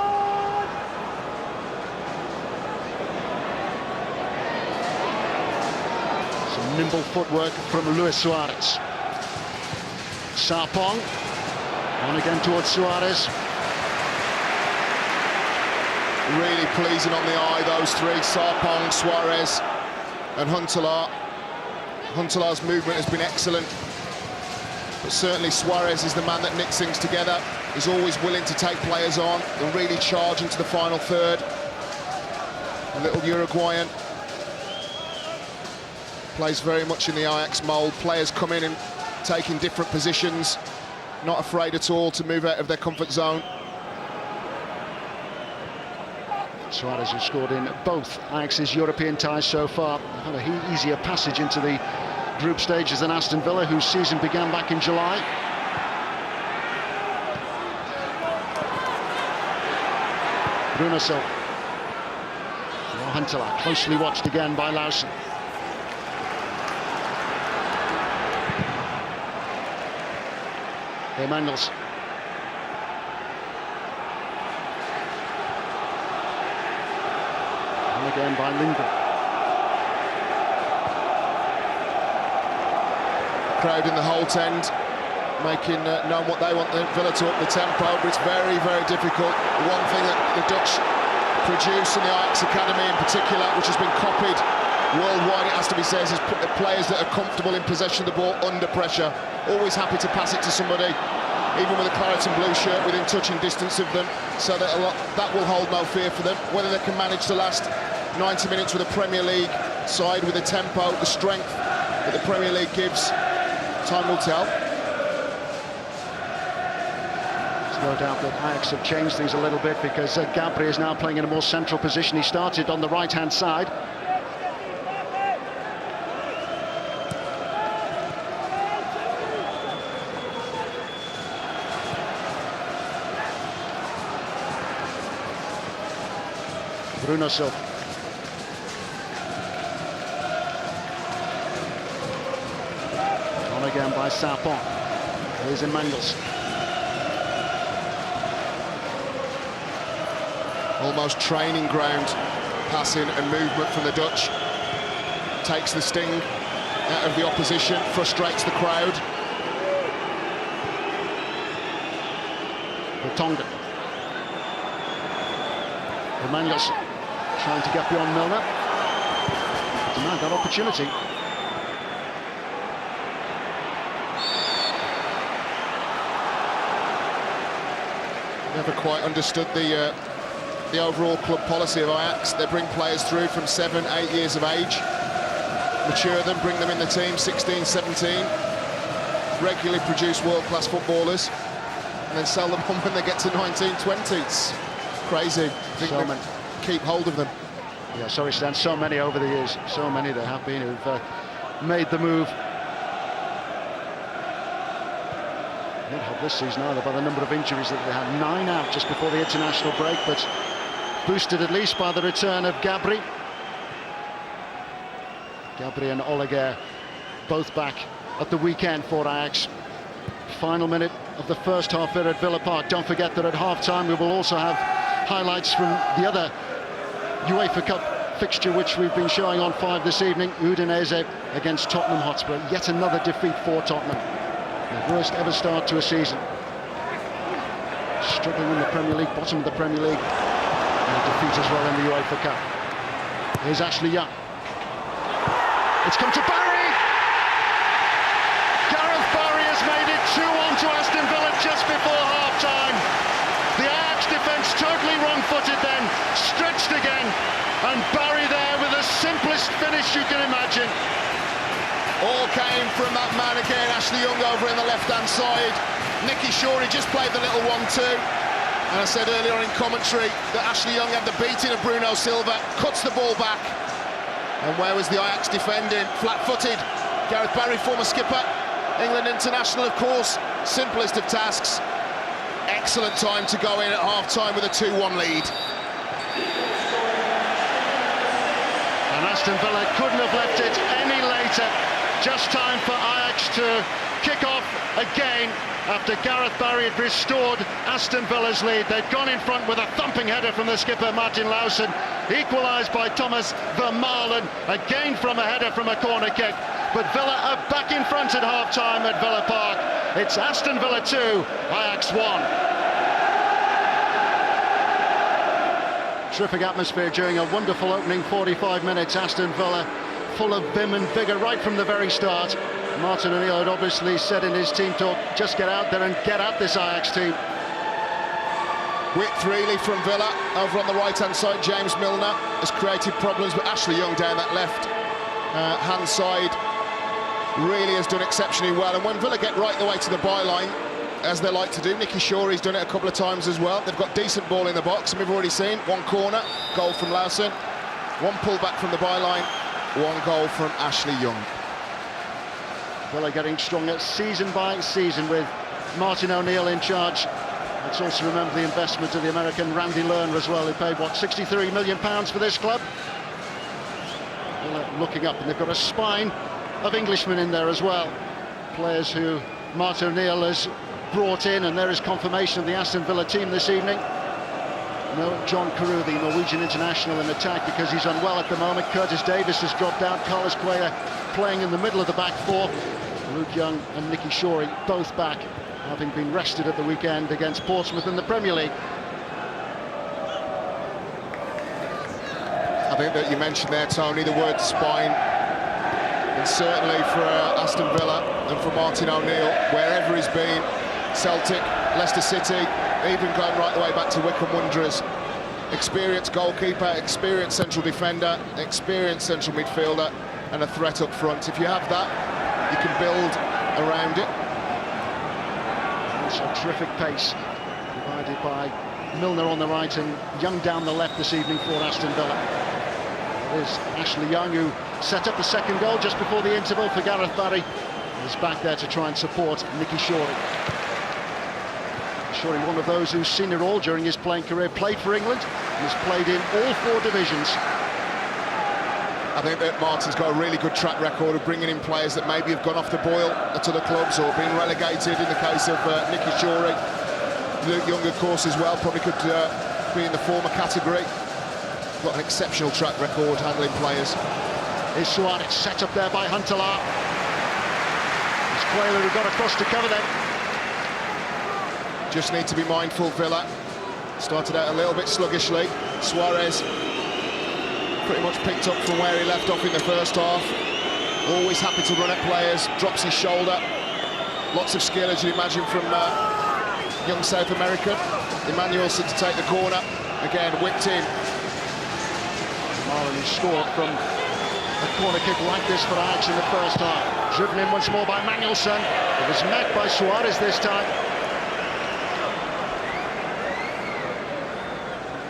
Some nimble footwork from Luis Suarez. Sarpong on again towards Suarez. Really pleasing on the eye, those three: Sarpong, Suarez and Huntelaar. Huntelaar's movement has been excellent, but certainly Suarez is the man that knits things together. He's always willing to take players on and really charge into the final third. A little Uruguayan. Plays very much in the Ajax mould. Players come in and take in different positions, not afraid at all to move out of their comfort zone. Suarez, who scored in both Ajax's European ties so far, had an easier passage into the group stages than Aston Villa, whose season began back in July. Bruno Silva. Huntelaar, closely watched again by Lawson. Emmanuels. And again by Lindgren. Crowd in the Holt end, making known what they want the Villa to up the tempo, but it's very, very difficult. One thing that the Dutch produce in the Ajax Academy in particular, which has been copied worldwide, it has to be said, is players that are comfortable in possession of the ball under pressure, always happy to pass it to somebody, even with a claret and blue shirt, within touching distance of them, so that that will hold no fear for them. Whether they can manage to last 90 minutes with a Premier League side with the tempo, the strength that the Premier League gives, time will tell. There's no doubt that Ajax have changed things a little bit, because Gabri is now playing in a more central position. He started on the right-hand side. Bruno Silva. On again by Sarpong. Here's Emmanuels. Almost training ground passing and movement from the Dutch. Takes the sting out of the opposition, frustrates the crowd. Tonga. Emmanuels trying to get beyond Milner. Denied that opportunity. Never quite understood the overall club policy of Ajax. They bring players through from 7, 8 years of age, mature them, bring them in the team, 16, 17, regularly produce world-class footballers, and then sell them on when they get to 19, 20. It's crazy. I think they keep hold of them. Yeah, sorry, Stan, so many over the years, so many there have been who've made the move. Not helped this season either by the number of injuries that they had. 9 out just before the international break, but boosted at least by the return of Gabri. Gabri and Oleguer both back at the weekend for Ajax. Final minute of the first half here at Villa Park. Don't forget that at half-time we will also have highlights from the other UEFA Cup fixture, which we've been showing on 5 this evening. Udinese against Tottenham Hotspur. Yet another defeat for Tottenham. The worst ever start to a season. Struggling in the Premier League, bottom of the Premier League. And a defeat as well in the UEFA Cup. Here's Ashley Young. It's come to Barry! Gareth Barry has made it 2-1 to Aston Villa just before half-time. The And Barry there with the simplest finish you can imagine. All came from that man again, Ashley Young over in the left-hand side. Nicky Shorey just played the little 1-2. And I said earlier in commentary that Ashley Young had the beating of Bruno Silva, cuts the ball back. And where was the Ajax defending? Flat-footed. Gareth Barry, former skipper, England international, of course. Simplest of tasks. Excellent time to go in at half-time with a 2-1 lead. And Aston Villa couldn't have left it any later. Just time for Ajax to kick off again after Gareth Barry had restored Aston Villa's lead. They'd gone in front with a thumping header from the skipper Martin Lausen, equalised by Thomas Vermaelen, again from a header from a corner kick. But Villa are back in front at half-time at Villa Park. It's Aston Villa 2, Ajax 1. Terrific atmosphere during a wonderful opening 45 minutes. Aston Villa full of vim and vigour right from the very start. Martin O'Neill had obviously said in his team talk, just get out there and get at this Ajax team. Width really from Villa. Over on the right-hand side, James Milner has created problems, but Ashley Young down that left-hand side really has done exceptionally well. And when Villa get right the way to the byline, as they like to do, Nicky Shorey's done it a couple of times as well. They've got decent ball in the box, and we've already seen one corner, goal from Lausen, one pullback from the byline, one goal from Ashley Young. Villa getting stronger season by season with Martin O'Neill in charge. Let's also remember the investment of the American Randy Lerner as well, who paid, what, £63 million for this club? Villa looking up, and they've got a spine of Englishmen in there as well. Players who Martin O'Neill has brought in, and there is confirmation of the Aston Villa team this evening. No John Carew, the Norwegian international, in attack because he's unwell at the moment. Curtis Davis has dropped out. Carlos Cuellar playing in the middle of the back four. Luke Young and Nicky Shorey both back, having been rested at the weekend against Portsmouth in the Premier League. I think that you mentioned there, Tony, the word spine. And certainly for Aston Villa and for Martin O'Neill, wherever he's been, Celtic, Leicester City, even going right the way back to Wycombe Wanderers. Experienced goalkeeper, experienced central defender, experienced central midfielder, and a threat up front. If you have that, you can build around it. Also terrific pace, provided by Milner on the right and Young down the left this evening for Aston Villa. It is Ashley Young who set up the second goal just before the interval for Gareth Barry. He's back there to try and support Nicky Shorey. Shorey, one of those who's seen it all during his playing career, played for England, he's played in all four divisions. I think that Martin's got a really good track record of bringing in players that maybe have gone off the boil at other clubs or been relegated, in the case of Nicky Shorey. Luke Young, of course, as well, probably could be in the former category. Got an exceptional track record handling players. Is Suarez set up there by Huntelaar. It's Cuellar who got across to cover them. Just need to be mindful, Villa. Started out a little bit sluggishly. Suarez pretty much picked up from where he left off in the first half. Always happy to run at players, drops his shoulder. Lots of skill, as you imagine, from young South American. Emmanuelson to take the corner. Again, whipped in. Marlon scored from a corner kick like this for Ajax in the first half. Driven in once more by Manuelson. It was met by Suarez this time.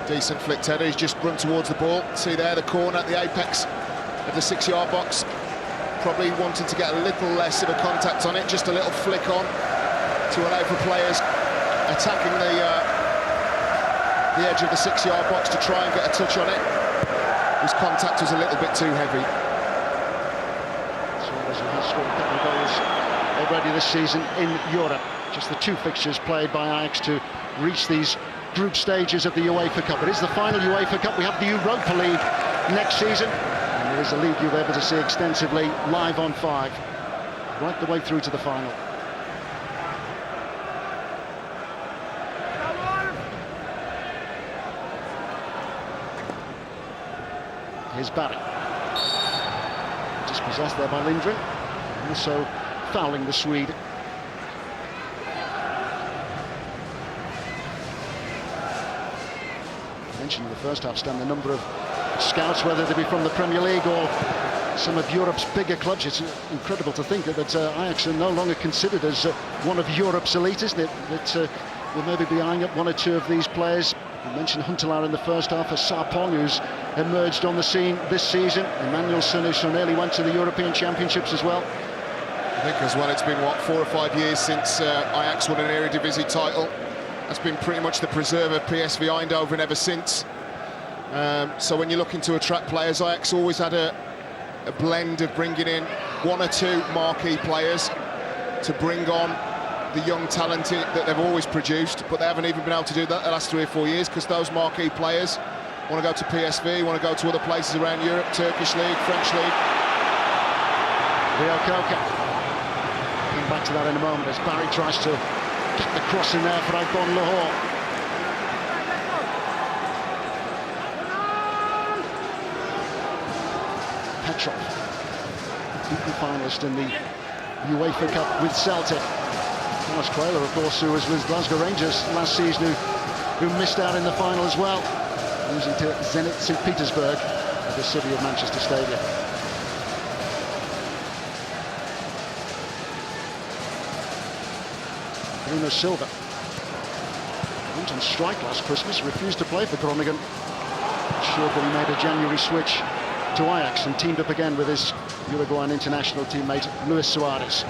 Decent flicked header, he's just run towards the ball. See there, the corner at the apex of the 6-yard box. Probably wanting to get a little less of a contact on it, just a little flick on to allow for players attacking the edge of the 6-yard box to try and get a touch on it. His contact was a little bit too heavy. Suarez has scored a couple of goals already this season in Europe. Just the two fixtures played by Ajax to reach these group stages of the UEFA Cup. It is the final UEFA Cup. We have the Europa League next season, and it is a league you'll be able to see extensively live on 5, right the way through to the final. Here's Barry. Dispossessed there by Lindgren, also fouling the Swede. Mentioned in the first half, Stan, the number of scouts, whether they be from the Premier League or some of Europe's bigger clubs. It's incredible to think that Ajax are no longer considered as one of Europe's elite, isn't it? That we'll maybe be eyeing up one or two of these players. We mentioned Huntelaar in the first half, as Sarpong, who's emerged on the scene this season. Emmanuelson, who so nearly went to the European Championships as well. I think as well, it's been, what, 4 or 5 years since Ajax won an Eredivisie title. That's been pretty much the preserve of PSV Eindhoven ever since. So when you're looking to attract players, Ajax always had a blend of bringing in 1 or 2 marquee players to bring on the young talent that they've always produced, but they haven't even been able to do that the last 3 or 4 years because those marquee players want to go to PSV, want to go to other places around Europe, Turkish League, French League. Rio Koka. Come back to that in a moment as Barry tries to get the cross in there for Agbon Lahore. Petrov, beaten finalist in the UEFA Cup with Celtic. Thomas Quayler, of course, who was with Glasgow Rangers last season, who missed out in the final as well, losing to Zenit St. Petersburg at the City of Manchester Stadium. Bruno Silva went on strike last Christmas, refused to play for Groningen. Sure that he made a January switch to Ajax and teamed up again with his Uruguayan international teammate Luis Suarez.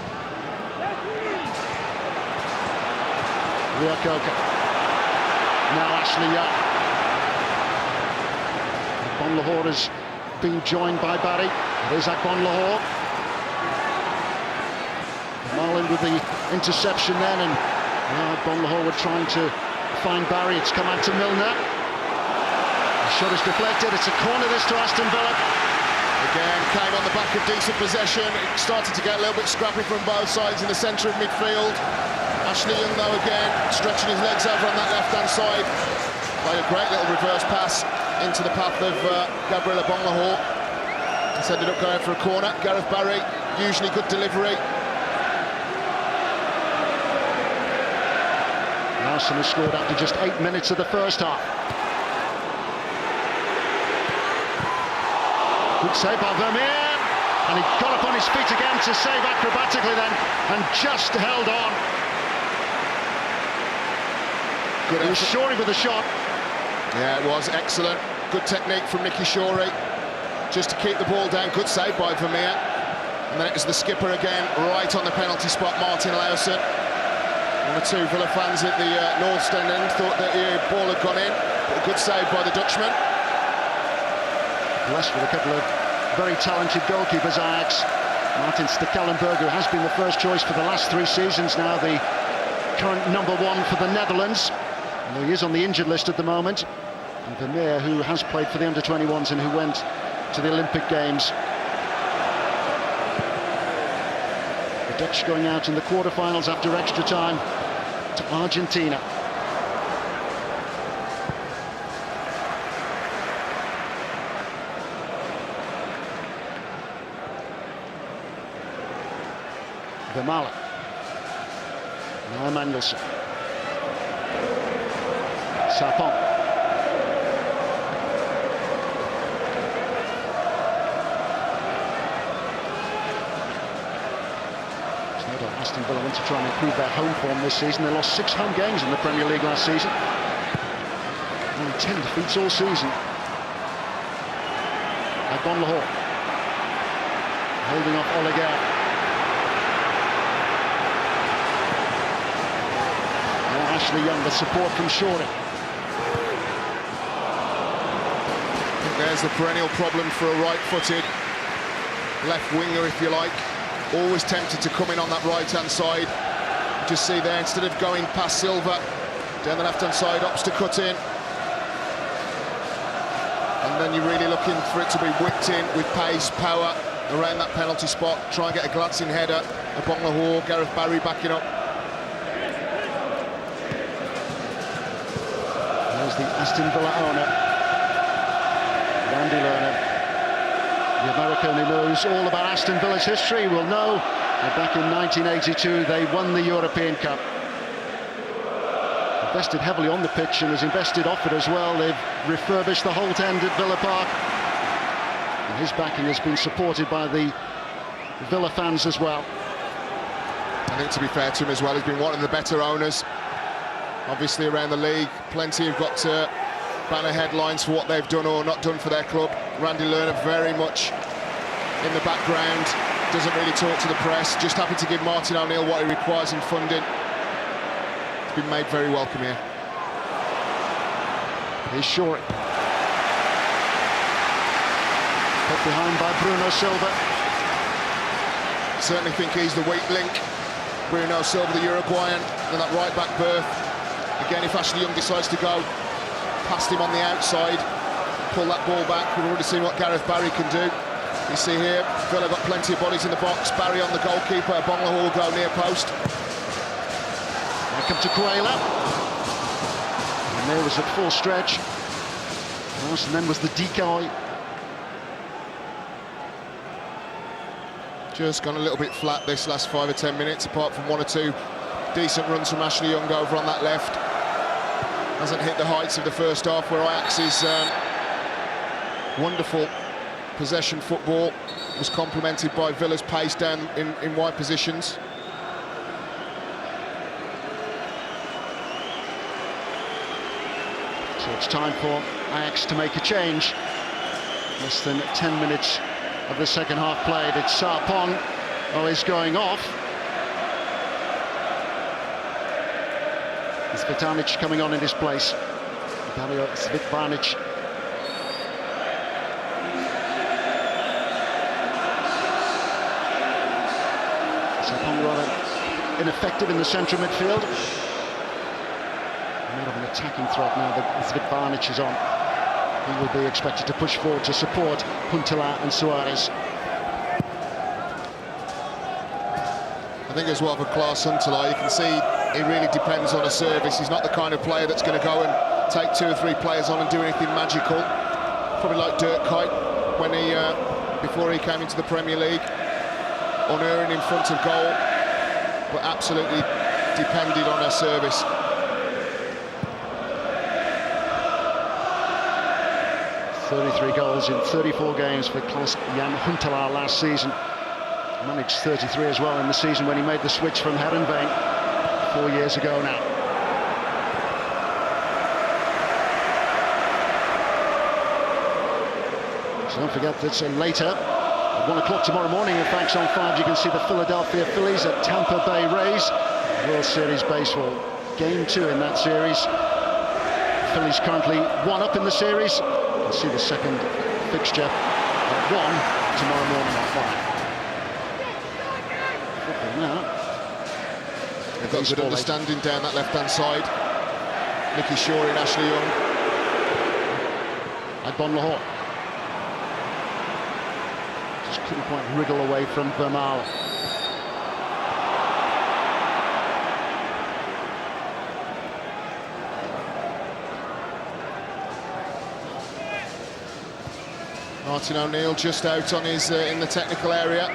Rio Koka. Now Ashley Young. Agbon Lahore has been joined by Barry. There's Agbon Lahore. Marlin with the interception then, and Agbon Lahore were trying to find Barry. It's come out to Milner. The shot is deflected. It's a corner this to Aston Villa. Again, came on the back of decent possession. It started to get a little bit scrappy from both sides in the centre of midfield. Ashley Young, though, again, stretching his legs over on that left-hand side. Played a great little reverse pass into the path of Gabriel Agbon-Lahore. It's ended up going for a corner. Gareth Barry, usually good delivery. Larson has scored after just 8 minutes of the first half. Good save by Vermeer, and he got up on his feet again to save acrobatically then, and just held on. Good. It was Shorey with the shot. Yeah, it was excellent. Good technique from Nicky Shorey, just to keep the ball down. Good save by Vermeer. And then it was the skipper again, right on the penalty spot, Martin Lawson. One or two Villa fans at the North Stand end thought that the ball had gone in, but a good save by the Dutchman. Blessed with a couple of very talented goalkeepers, Ajax. Martin Stekelenburg, who has been the first choice for the last 3 seasons, now the current #1 for the Netherlands. He is on the injured list at the moment. And Vermeer, who has played for the under-21s and who went to the Olympic Games. The Dutch going out in the quarter-finals after extra time to Argentina. Vermaelen. Now Emmanuelson. Sarpong. There's no doubt Aston Villa want to try and improve their home form this season. They lost 6 home games in the Premier League last season. Only 10 defeats all season. Agbon Lahore. Holding off Olegaard. Ashley Young, the support from Shorey. There's the perennial problem for a right-footed left winger, if you like. Always tempted to come in on that right-hand side. You just see there, instead of going past Silva, down the left-hand side, opts to cut in. And then you're really looking for it to be whipped in with pace, power, around that penalty spot. Try and get a glancing header. Agbon Lahore, Gareth Barry backing up. There's the Aston Villa owner, Randy Lerner. The American who knows all about Aston Villa's history will know that back in 1982 they won the European Cup. Invested heavily on the pitch and has invested off it as well. They've refurbished the Holt End at Villa Park. His backing has been supported by the Villa fans as well. I think, to be fair to him as well, he's been one of the better owners, obviously, around the league. Plenty have got banner headlines for what they've done or not done for their club. Randy Lerner very much in the background, doesn't really talk to the press, just happy to give Martin O'Neill what he requires in funding. It's been made very welcome here. Here's Shorey. Put behind by Bruno Silva. Certainly think he's the weak link. Bruno Silva, the Uruguayan, and that right-back berth. Again, if Ashley Young decides to go past him on the outside, pull that ball back, we've already seen what Gareth Barry can do. You see here, Villa got plenty of bodies in the box. Barry on the goalkeeper, Bonglahor will go near post. Back up to Cuela. And there was at full stretch. And then was the decoy. Just gone a little bit flat this last 5 or 10 minutes, apart from 1 or 2 decent runs from Ashley Young over on that left. Hasn't hit the heights of the first half, where Ajax's wonderful possession football was complemented by Villa's pace down in wide positions. So it's time for Ajax to make a change. Less than 10 minutes of the second half played. It's Sarpong who is going off. Zvitanic coming on in his place. Dario Zvitanic. Sarpong rather ineffective in the centre midfield. More of an attacking threat now that Zvitanic is on. He will be expected to push forward to support Huntelaar and Suarez. I think as well for Klaas Huntelaar, you can see he really depends on a service. He's not the kind of player that's going to go and take 2 or 3 players on and do anything magical. Probably like Dirk Kuyt when he, before he came into the Premier League, unerring in front of goal, but absolutely depended on a service. 33 goals in 34 games for Klaas-Jan Huntelaar last season. Managed 33 as well in the season when he made the switch from Heerenveen 4 years ago now. So don't forget that later, at 1 o'clock tomorrow morning, in fact, on 5, you can see the Philadelphia Phillies at Tampa Bay Rays. World Series baseball, game 2 in that series. Phillies currently 1 up in the series. You'll see the second fixture at 1 tomorrow morning at 5. They've got a good understanding down that left-hand side. Nicky Shorey and Ashley Young. At Bonlahor. Just couldn't quite wriggle away from Vermaelen. Martin O'Neill just out on his in the technical area.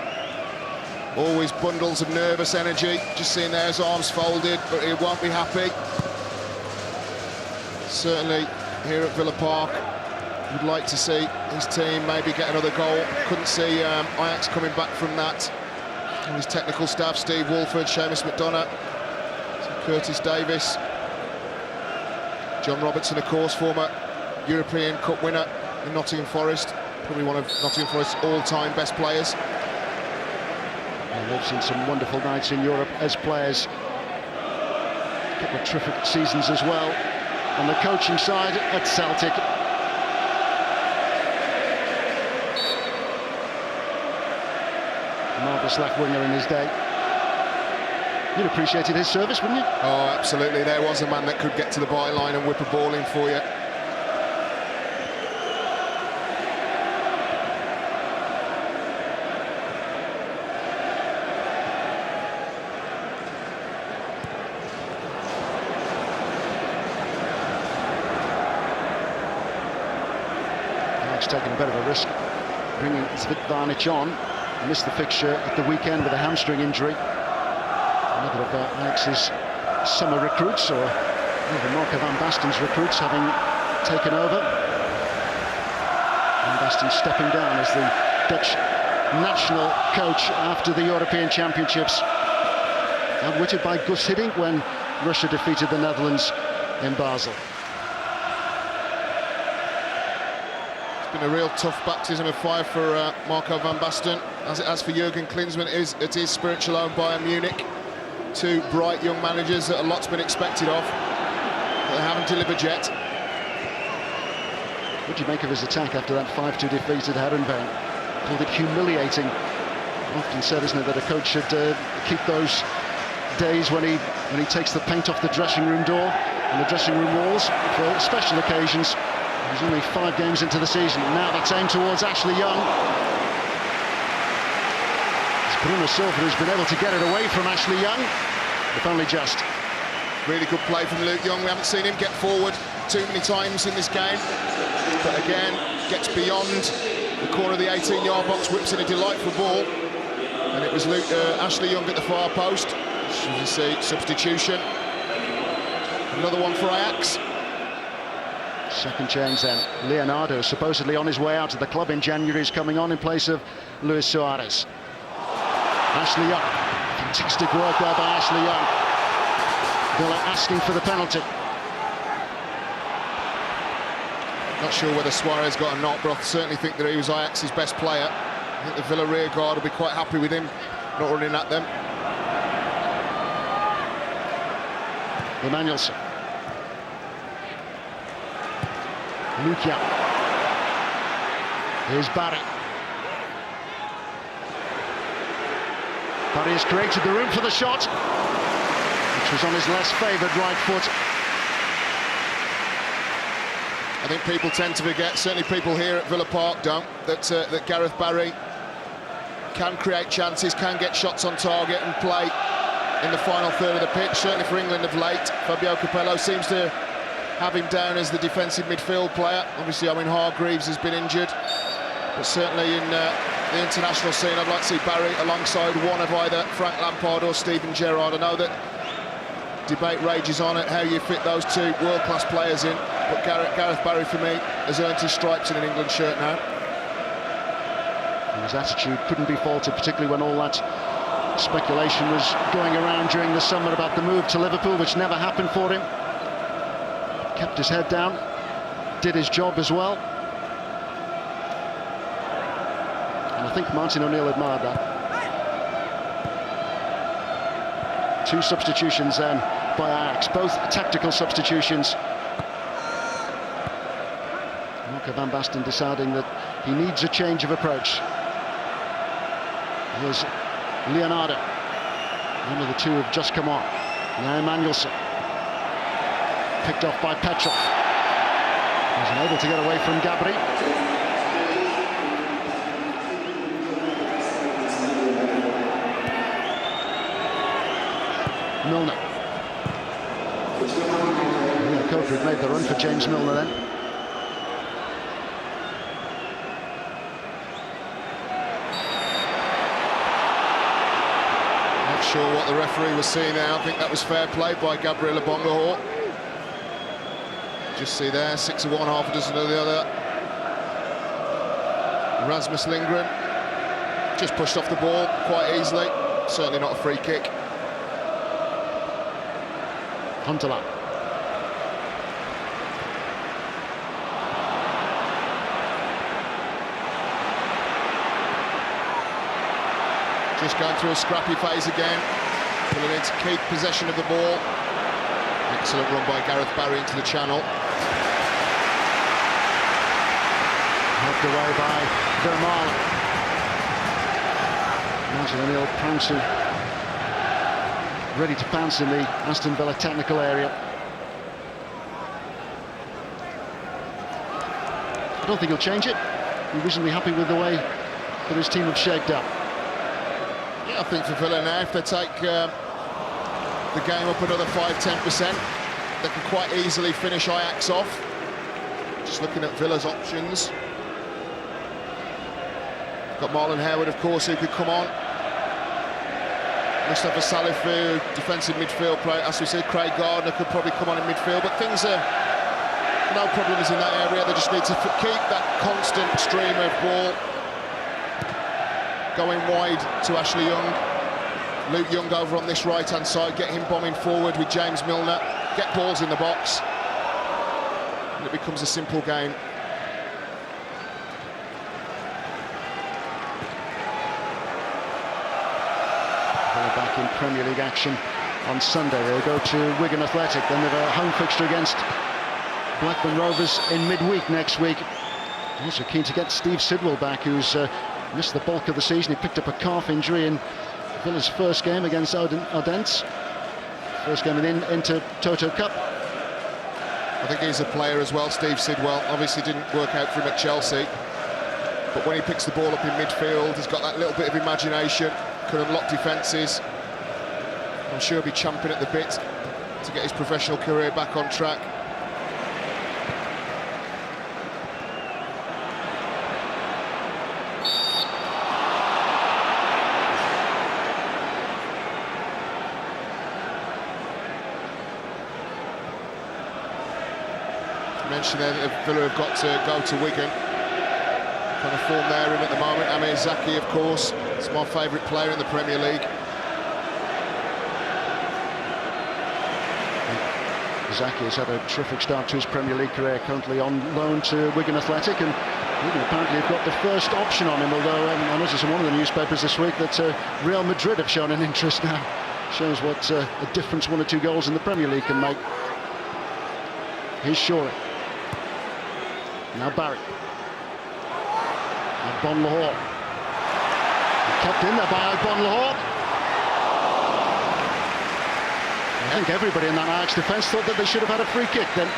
Always bundles of nervous energy. Just seeing there his arms folded, but he won't be happy. Certainly here at Villa Park, would like to see his team maybe get another goal. Couldn't see Ajax coming back from that. And his technical staff, Steve Wolford, Seamus McDonough, Curtis Davis, John Robertson, of course, former European Cup winner in Nottingham Forest. Probably one of Nottingham Forest's all-time best players. And they've seen some wonderful nights in Europe as players. A couple of terrific seasons as well. On the coaching side at Celtic. A marvellous left winger in his day. You'd appreciated his service, wouldn't you? Oh, absolutely. There was a man that could get to the byline and whip a ball in for you. Taking a bit of a risk, bringing Zvitanic on. Missed the fixture at the weekend with a hamstring injury. Another of Ajax's summer recruits, or even Marco van Basten's recruits, having taken over. Van Basten stepping down as the Dutch national coach after the European Championships. Outwitted by Gus Hiddink when Russia defeated the Netherlands in Basel. It's been a real tough baptism of fire for Marco van Basten, as it has for Jurgen Klinsmann at his spiritual own Bayern Munich. Two bright young managers that a lot's been expected of, but they haven't delivered yet. What do you make of his attack after that 5-2 defeat at Herenveen? Called it humiliating. Often said, isn't it, that a coach should keep those days when he takes the paint off the dressing room door and the dressing room walls for special occasions. He's only 5 games into the season. Now that's aimed towards Ashley Young. It's Bruno Silva who's been able to get it away from Ashley Young, if only just. Really good play from Luke Young. We haven't seen him get forward too many times in this game, but again, gets beyond the corner of the 18-yard box, whips in a delightful ball, and it was Ashley Young at the far post. As you see, substitution. Another one for Ajax. Second change then. Leonardo, supposedly on his way out of the club in January, is coming on in place of Luis Suarez. Ashley Young. Fantastic work there by Ashley Young. Villa asking for the penalty. Not sure whether Suarez got a knock, but I certainly think that he was Ajax's best player. I think the Villa rear guard will be quite happy with him not running at them. Emmanuelson. Luke Young. Here's Barry. Barry has created the room for the shot, which was on his less favoured right foot. I think people tend to forget, certainly people here at Villa Park don't, that Gareth Barry can create chances, can get shots on target and play in the final third of the pitch. Certainly for England of late, Fabio Capello seems to have him down as the defensive midfield player. Obviously, Owen Hargreaves has been injured, but certainly in the international scene, I'd like to see Barry alongside one of either Frank Lampard or Steven Gerrard. I know that debate rages on at how you fit those two world-class players in, but Gareth Barry, for me, has earned his stripes in an England shirt now. And his attitude couldn't be faulted, particularly when all that speculation was going around during the summer about the move to Liverpool, which never happened for him. Kept his head down, did his job as well. And I think Martin O'Neill admired that. 2 substitutions then by Ajax, both tactical substitutions. Marco van Basten deciding that he needs a change of approach. Here's Leonardo. One of the 2 have just come on. Now Emmanuelson. Picked off by Petrov. He's unable to get away from Gabri. Milner. The coach had made the run for James Milner then. Not sure what the referee was seeing there. I think that was fair play by Gabriel Abongahor. Just see there, 6 of one, half a dozen of the other. Rasmus Lindgren just pushed off the ball quite easily. Certainly not a free kick. Huntelaar. Just going through a scrappy phase again. Pulling in to keep possession of the ball. Excellent run by Gareth Barry into the channel. Helped away by Vermaelen. Martin O'Neill pouncing, ready to pounce in the Aston Villa technical area. I don't think he'll change it. He's reasonably happy with the way that his team have shaped up. Yeah, I think for Villa now, if they take the game up another 5-10%, they can quite easily finish Ajax off. Just looking at Villa's options. Got Marlon Harewood, of course, who could come on. Mustafa Salifu, defensive midfield player. As we said, Craig Gardner could probably come on in midfield, but things are no problems in that area. They just need to keep that constant stream of ball going wide to Ashley Young. Luke Young over on this right-hand side, get him bombing forward with James Milner, get balls in the box, and it becomes a simple game. They're back in Premier League action on Sunday. They'll go to Wigan Athletic, then they've a home fixture against Blackburn Rovers in midweek next week. Also keen to get Steve Sidwell back, who's missed the bulk of the season. He picked up a calf injury in Villa's first game against Odense. First game in Toto Cup. I think he's a player as well, Steve Sidwell. Obviously didn't work out for him at Chelsea, but when he picks the ball up in midfield, he's got that little bit of imagination, can unlock defences. I'm sure he'll be champing at the bit to get his professional career back on track. Mentioned there that Villa have got to go to Wigan. Kind of form they're in at the moment. Amir Zaki, of course, is my favourite player in the Premier League. Zaki has had a terrific start to his Premier League career, currently on loan to Wigan Athletic, and Wigan apparently have got the first option on him, although I noticed in one of the newspapers this week that Real Madrid have shown an interest now. Shows what a difference 1 or 2 goals in the Premier League can make. Here's Shorey. Now Barry. Now Bon Lahore. Kept in there by Bon Lahore. I think everybody in that Ajax defence thought that they should have had a free kick then.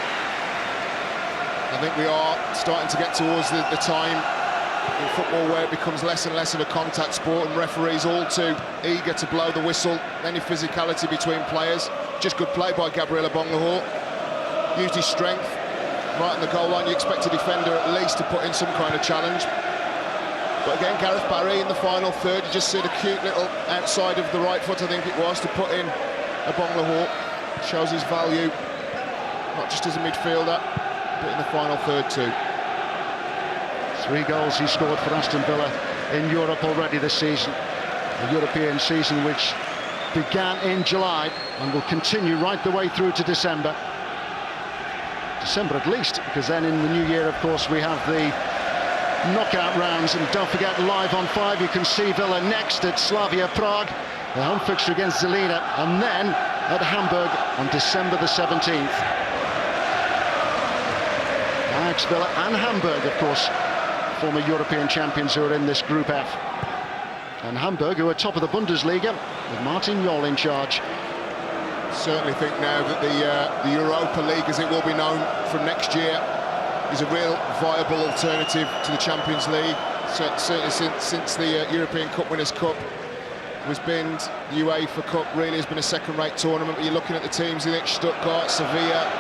I think we are starting to get towards the time in football where it becomes less and less of a contact sport, and referees all too eager to blow the whistle. Any physicality between players. Just good play by Gabriel Bon Lahore. Used his strength right on the goal line. You expect a defender at least to put in some kind of challenge. But again, Gareth Barry in the final third, you just see the cute little outside of the right foot, I think it was, to put in a Bon Lahore. Shows his value, not just as a midfielder, but in the final third too. 3 goals he scored for Aston Villa in Europe already this season. A European season which began in July and will continue right the way through to December. December at least, because then in the new year, of course, we have the knockout rounds. And don't forget, live on 5, you can see Villa next at Slavia Prague, the home fixture against Zelina, and then at Hamburg on December the 17th. Ajax, Villa and Hamburg, of course, former European champions who are in this Group F. And Hamburg, who are top of the Bundesliga, with Martin Jol in charge. Certainly think now that the Europa League, as it will be known from next year, is a real viable alternative to the Champions League. Certainly since the European Cup Winners' Cup was binned, the UEFA Cup really has been a second-rate tournament. But you're looking at the teams in it: Stuttgart, Sevilla,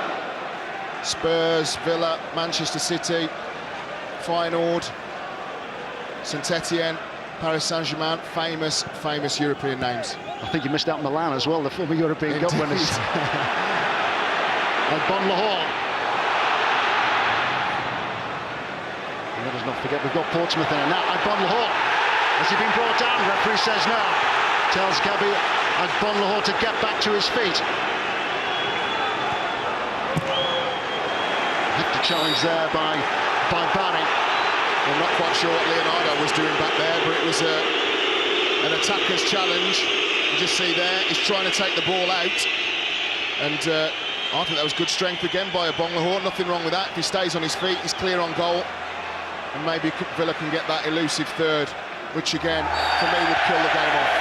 Spurs, Villa, Manchester City, Feyenoord, Saint-Etienne, Paris Saint-Germain, famous European names. I think you missed out Milan as well, the former European Cup winners. And Bon Lahore. And let us not forget, we've got Portsmouth in it now. And Bon Lahore. Has he been brought down? Referee says no. Tells Gabi Bon Lahore to get back to his feet. Hit the challenge there by Barry. I'm not quite sure what Leonardo was doing back there, but it was an attacker's challenge. You just see there, he's trying to take the ball out, and I think that was good strength again by Bon Lahore. Nothing wrong with that. If he stays on his feet, he's clear on goal, and maybe Villa can get that elusive third, which again, for me, would kill the game off.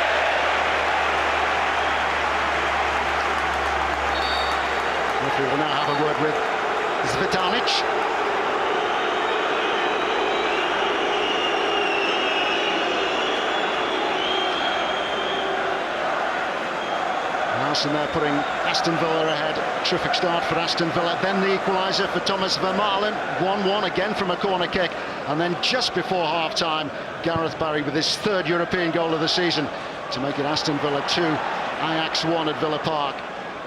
Referee will now have a word with Zvitanic. And they're putting Aston Villa ahead. Terrific start for Aston Villa. Then the equaliser for Thomas Vermaelen. 1-1 again from a corner kick. And then just before half-time, Gareth Barry with his 3rd European goal of the season to make it Aston Villa 2, Ajax 1 at Villa Park.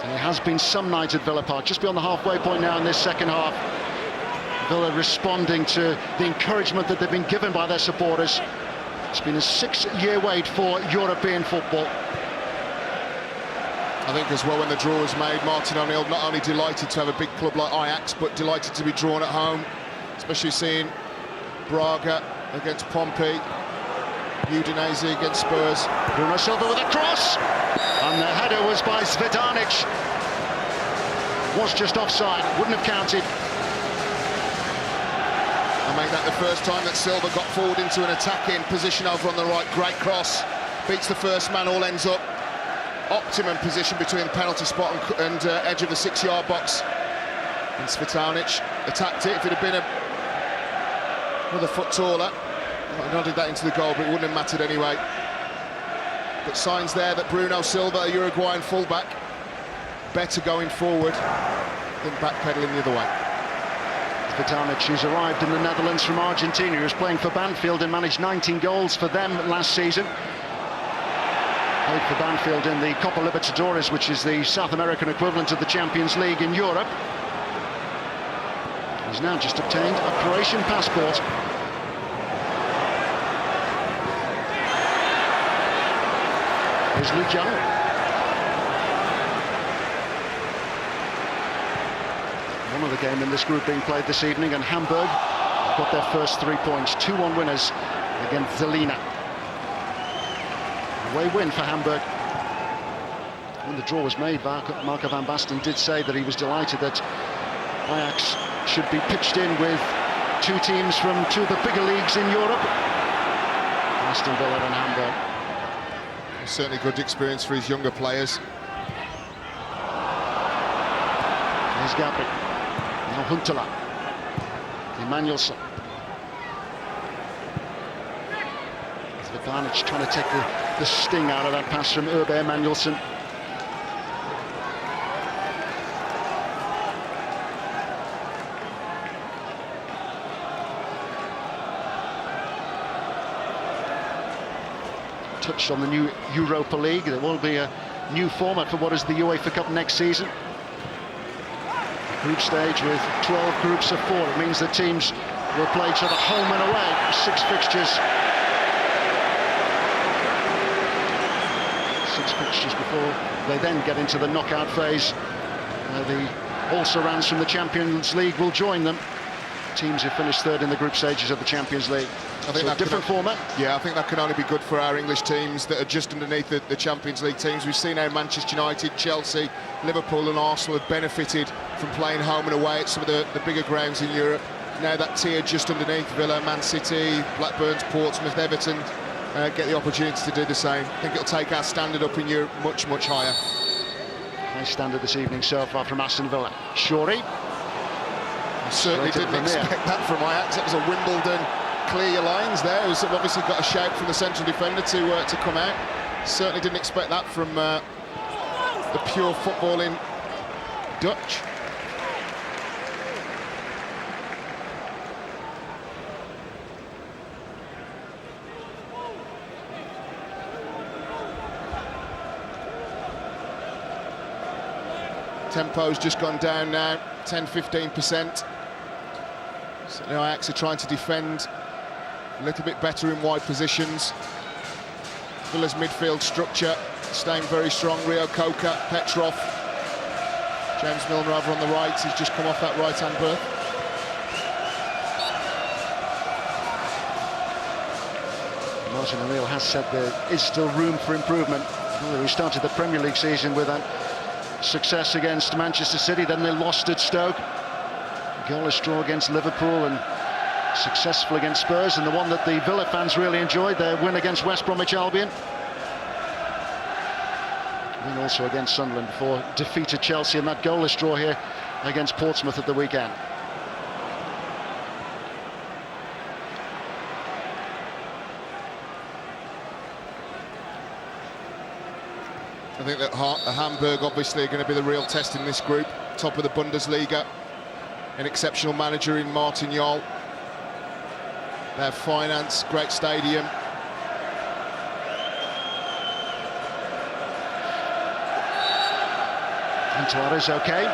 And it has been some night at Villa Park. Just beyond the halfway point now in this second half. Villa responding to the encouragement that they've been given by their supporters. It's been a 6-year wait for European football. I think as well, when the draw was made, Martin O'Neill not only delighted to have a big club like Ajax, but delighted to be drawn at home, especially seeing Braga against Pompey, Udinese against Spurs. Bruno Silva with a cross, and the header was by Zvedanic. Was just offside, wouldn't have counted. I make that the first time that Silva got forward into an attacking position over on the right. Great cross, beats the first man, all ends up. Optimum position between the penalty spot and edge of the 6-yard box. And Zvetanic attacked it. If it had been another foot taller, I nodded that into the goal, but it wouldn't have mattered anyway. But signs there that Bruno Silva, a Uruguayan fullback, better going forward than backpedaling the other way. Zvetanic, who's arrived in the Netherlands from Argentina, who was playing for Banfield and managed 19 goals for them last season. Played for Banfield in the Copa Libertadores, which is the South American equivalent of the Champions League in Europe. He's now just obtained a Croatian passport. Here's Lujan. One other game in this group being played this evening, and Hamburg got their first 3 points, 2-1 winners against Zelina. Away win for Hamburg. When the draw was made, Marco van Basten did say that he was delighted that Ajax should be pitched in with two teams from two of the bigger leagues in Europe, Aston Villa and Hamburg. Certainly good experience for his younger players. There's Gabri. Now Huntela. Emmanuelson. Zvedanic trying to take the sting out of that pass from Urbe Emmanuelson. Touched on the new Europa League. There will be a new format for what is the UEFA Cup next season. Group stage with 12 groups of 4. It means that teams will play each other home and away. 6 fixtures. 6 fixtures before they then get into the knockout phase. The also-rans from the Champions League will join them. Teams who finished third in the group stages of the Champions League. I think so a different format. Yeah, I think that can only be good for our English teams that are just underneath the Champions League teams. We've seen how Manchester United, Chelsea, Liverpool and Arsenal have benefited from playing home and away at some of the bigger grounds in Europe. Now that tier just underneath, Villa, Man City, Blackburn, Portsmouth, Everton, get the opportunity to do the same. I think it'll take our standard up in Europe much, much higher. High standard this evening so far from Aston Villa. Shorey. I certainly didn't expect that from Ajax. It was a Wimbledon clear your lines there. He's obviously got a shout from the central defender to come out. Certainly didn't expect that from the pure footballing Dutch. Tempo's just gone down now, 10-15%. So now Ajax are trying to defend a little bit better in wide positions. Villa's midfield structure staying very strong. Rio Coca, Petrov, James Milner over on the right. He's just come off that right-hand berth. Martin O'Neill has said there is still room for improvement. We started the Premier League season with a success against Manchester City, then they lost at Stoke. Goalless draw against Liverpool and successful against Spurs, and the one that the Villa fans really enjoyed, their win against West Bromwich Albion. Win also against Sunderland before defeated Chelsea, and that goalless draw here against Portsmouth at the weekend. I think that Hamburg obviously are going to be the real test in this group. Top of the Bundesliga, an exceptional manager in Martin Jol. Their finance, great stadium. Huntelaar is okay.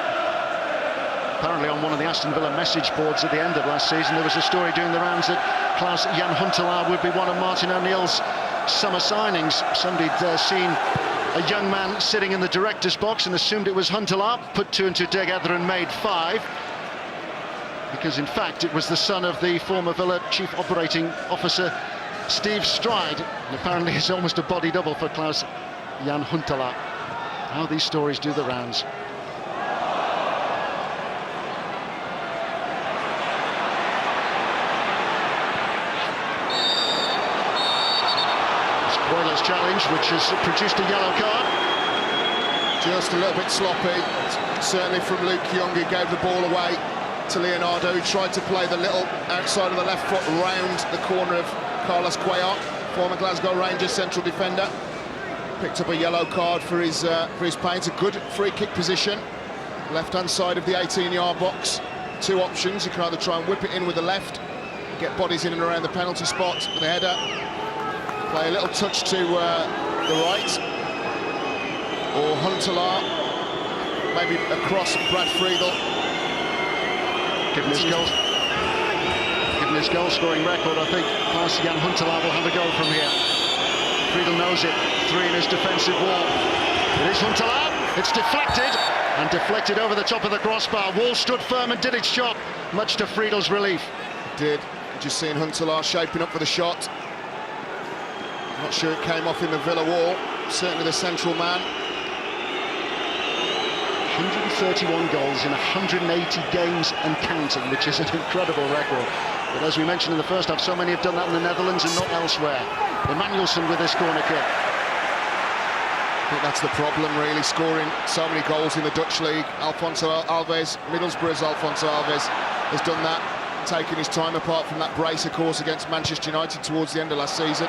Apparently on one of the Aston Villa message boards at the end of last season, there was a story doing the rounds that Klaus-Jan Huntelaar would be one of Martin O'Neill's summer signings. Somebody'd seen a young man sitting in the director's box and assumed it was Huntelaar, put two and two together and made five. Because in fact it was the son of the former Villa chief operating officer Steve Stride, and apparently it's almost a body double for Klaus-Jan Huntelaar. How these stories do the rounds. Spoiler's challenge, which has produced a yellow card. Just a little bit sloppy, certainly from Luke Young, who gave the ball away to Leonardo, who tried to play the little outside of the left foot round the corner of Carlos Cuellar, former Glasgow Rangers central defender. Picked up a yellow card for his pains. A good free kick position, left-hand side of the 18-yard box. Two options: you can either try and whip it in with the left, get bodies in and around the penalty spot with a header, play a little touch to the right, or Huntelaar, maybe across Brad Friedel. Given his goal-scoring record, I think Klaus-Jan Huntelaar will have a go from here. Friedel knows it, three in his defensive wall. It is Huntelaar, it's deflected, and deflected over the top of the crossbar. Wall stood firm and did its job, much to Friedel's relief. Did, just seeing Huntelaar shaping up for the shot. Not sure it came off in the Villa wall, certainly the central man. 131 goals in 180 games and counting, which is an incredible record. But as we mentioned in the first half, so many have done that in the Netherlands and not elsewhere. Emmanuelson with this corner kick. I think that's the problem, really, scoring so many goals in the Dutch league. Alfonso Alves, Middlesbrough's Alfonso Alves, has done that, taking his time apart from that brace, of course, against Manchester United towards the end of last season.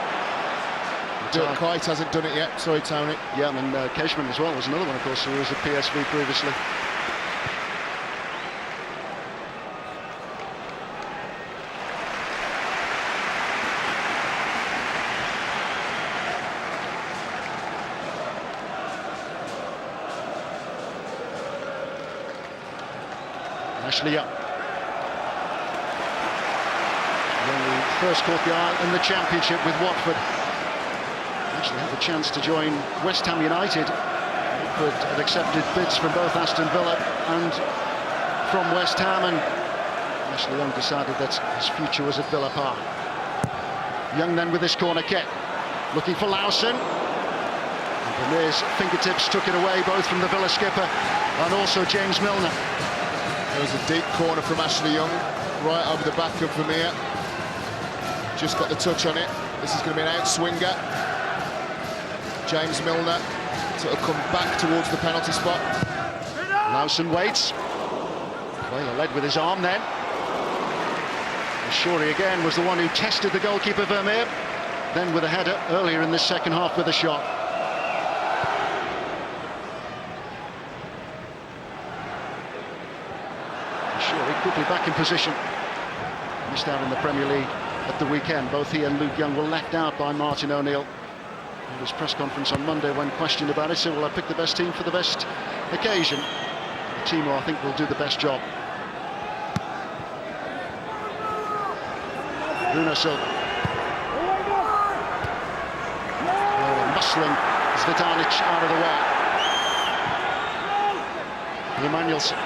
Dirk Kuyt hasn't done it yet. Sorry, Tony. Yeah, and Cashman as well was another one, of course, who was at PSV previously. Ashley Young. When we first caught the eye in the Championship with Watford. Actually had the chance to join West Ham United. Watford had accepted bids from both Aston Villa and from West Ham, and Ashley Young decided that his future was at Villa Park. Young then with this corner kick, looking for Lawson. And Vermeer's fingertips took it away, both from the Villa skipper and also James Milner. There was a deep corner from Ashley Young, right over the back of Vermeer. Just got the touch on it. This is going to be an out-swinger. James Milner to come back towards the penalty spot. Lawson waits. Cuellar led with his arm then. Shorey again was the one who tested the goalkeeper Vermeer. Then with a header earlier in this second half with a shot. Shorey quickly back in position. Missed out in the Premier League at the weekend. Both he and Luke Young were left out by Martin O'Neill. In his press conference on Monday, when questioned about it, said, well, I picked the best team for the best occasion. The team who I think will do the best job. Bruno Silva. Oh, muscling Zvitanic out of the way. Emmanuelson.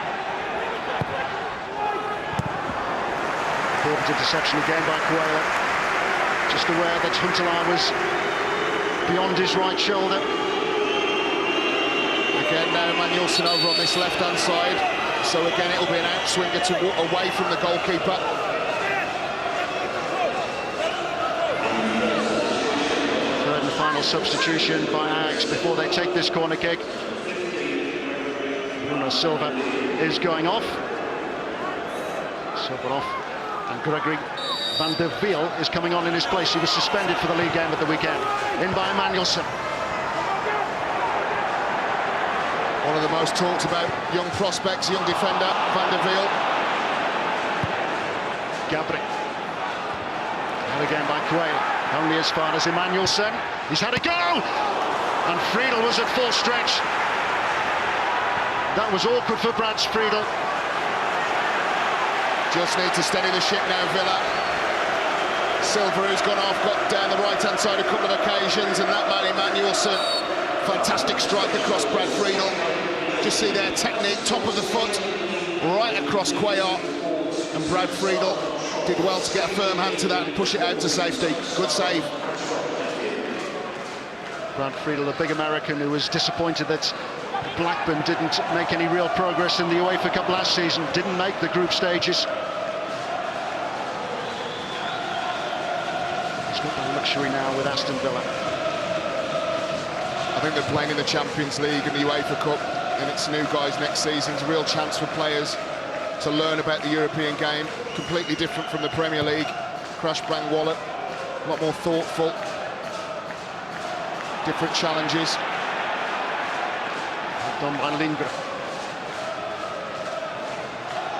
Forward to deception again by Cuellar. Just aware that Huntelaar was beyond his right shoulder. Again, now Emmanuelson over on this left-hand side. So again, it'll be an out-swinger away from the goalkeeper. Third and final substitution by Ajax before they take this corner kick. Bruno Silva is going off. Silva off. And Gregory Van der Wiel is coming on in his place. He was suspended for the league game at the weekend. In by Emmanuelson. One of the most talked about young prospects, young defender, Van der Wiel. Gabri. And again by Cuellar. Only as far as Emmanuelson. He's had a go! And Friedel was at full stretch. That was awkward for Brad Friedel. Just need to steady the ship now, Villa. Silva, who's gone off, got down the right-hand side a couple of occasions, and that man, Emmanuelson, fantastic strike across Brad Friedel. Just see their technique, top of the foot, right across Cuellar, and Brad Friedel did well to get a firm hand to that and push it out to safety. Good save. Brad Friedel, a big American who was disappointed that Blackburn didn't make any real progress in the UEFA Cup last season, didn't make the group stages. He's got the luxury now with Aston Villa. I think they're playing in the Champions League and the UEFA Cup, and it's new guys next season. It's a real chance for players to learn about the European game, completely different from the Premier League. Crash bang wallet, a lot more thoughtful, different challenges. Done by Lindgren.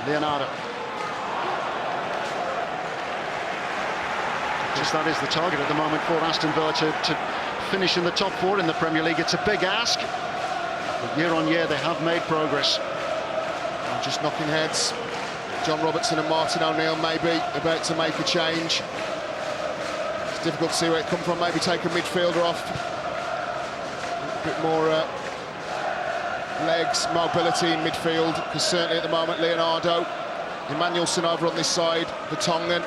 Leonardo. Just that is the target at the moment for Aston Villa to finish in the top four in the Premier League. It's a big ask, but year on year they have made progress. And just knocking heads. John Robertson and Martin O'Neill maybe about to make a change. It's difficult to see where it come from. Maybe take a midfielder off. A bit more legs, mobility in midfield, because certainly at the moment Leonardo, Emmanuelson over on this side, Vertonghen,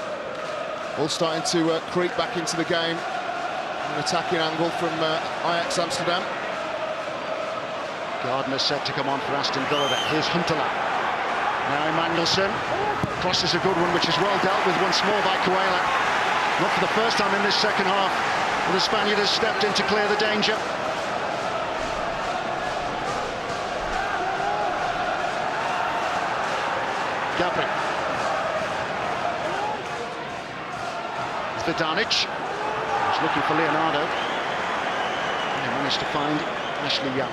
all starting to creep back into the game. An attacking angle from Ajax Amsterdam. Gardner set to come on for Aston Villa. Here's Huntelaar. Now Emmanuelson. Cross is a good one, which is well dealt with once more by Cuellar. Not for the first time in this second half, but the Spaniard has stepped in to clear the danger. Gabriel. Zdanic. He's looking for Leonardo. And he managed to find Ashley Young.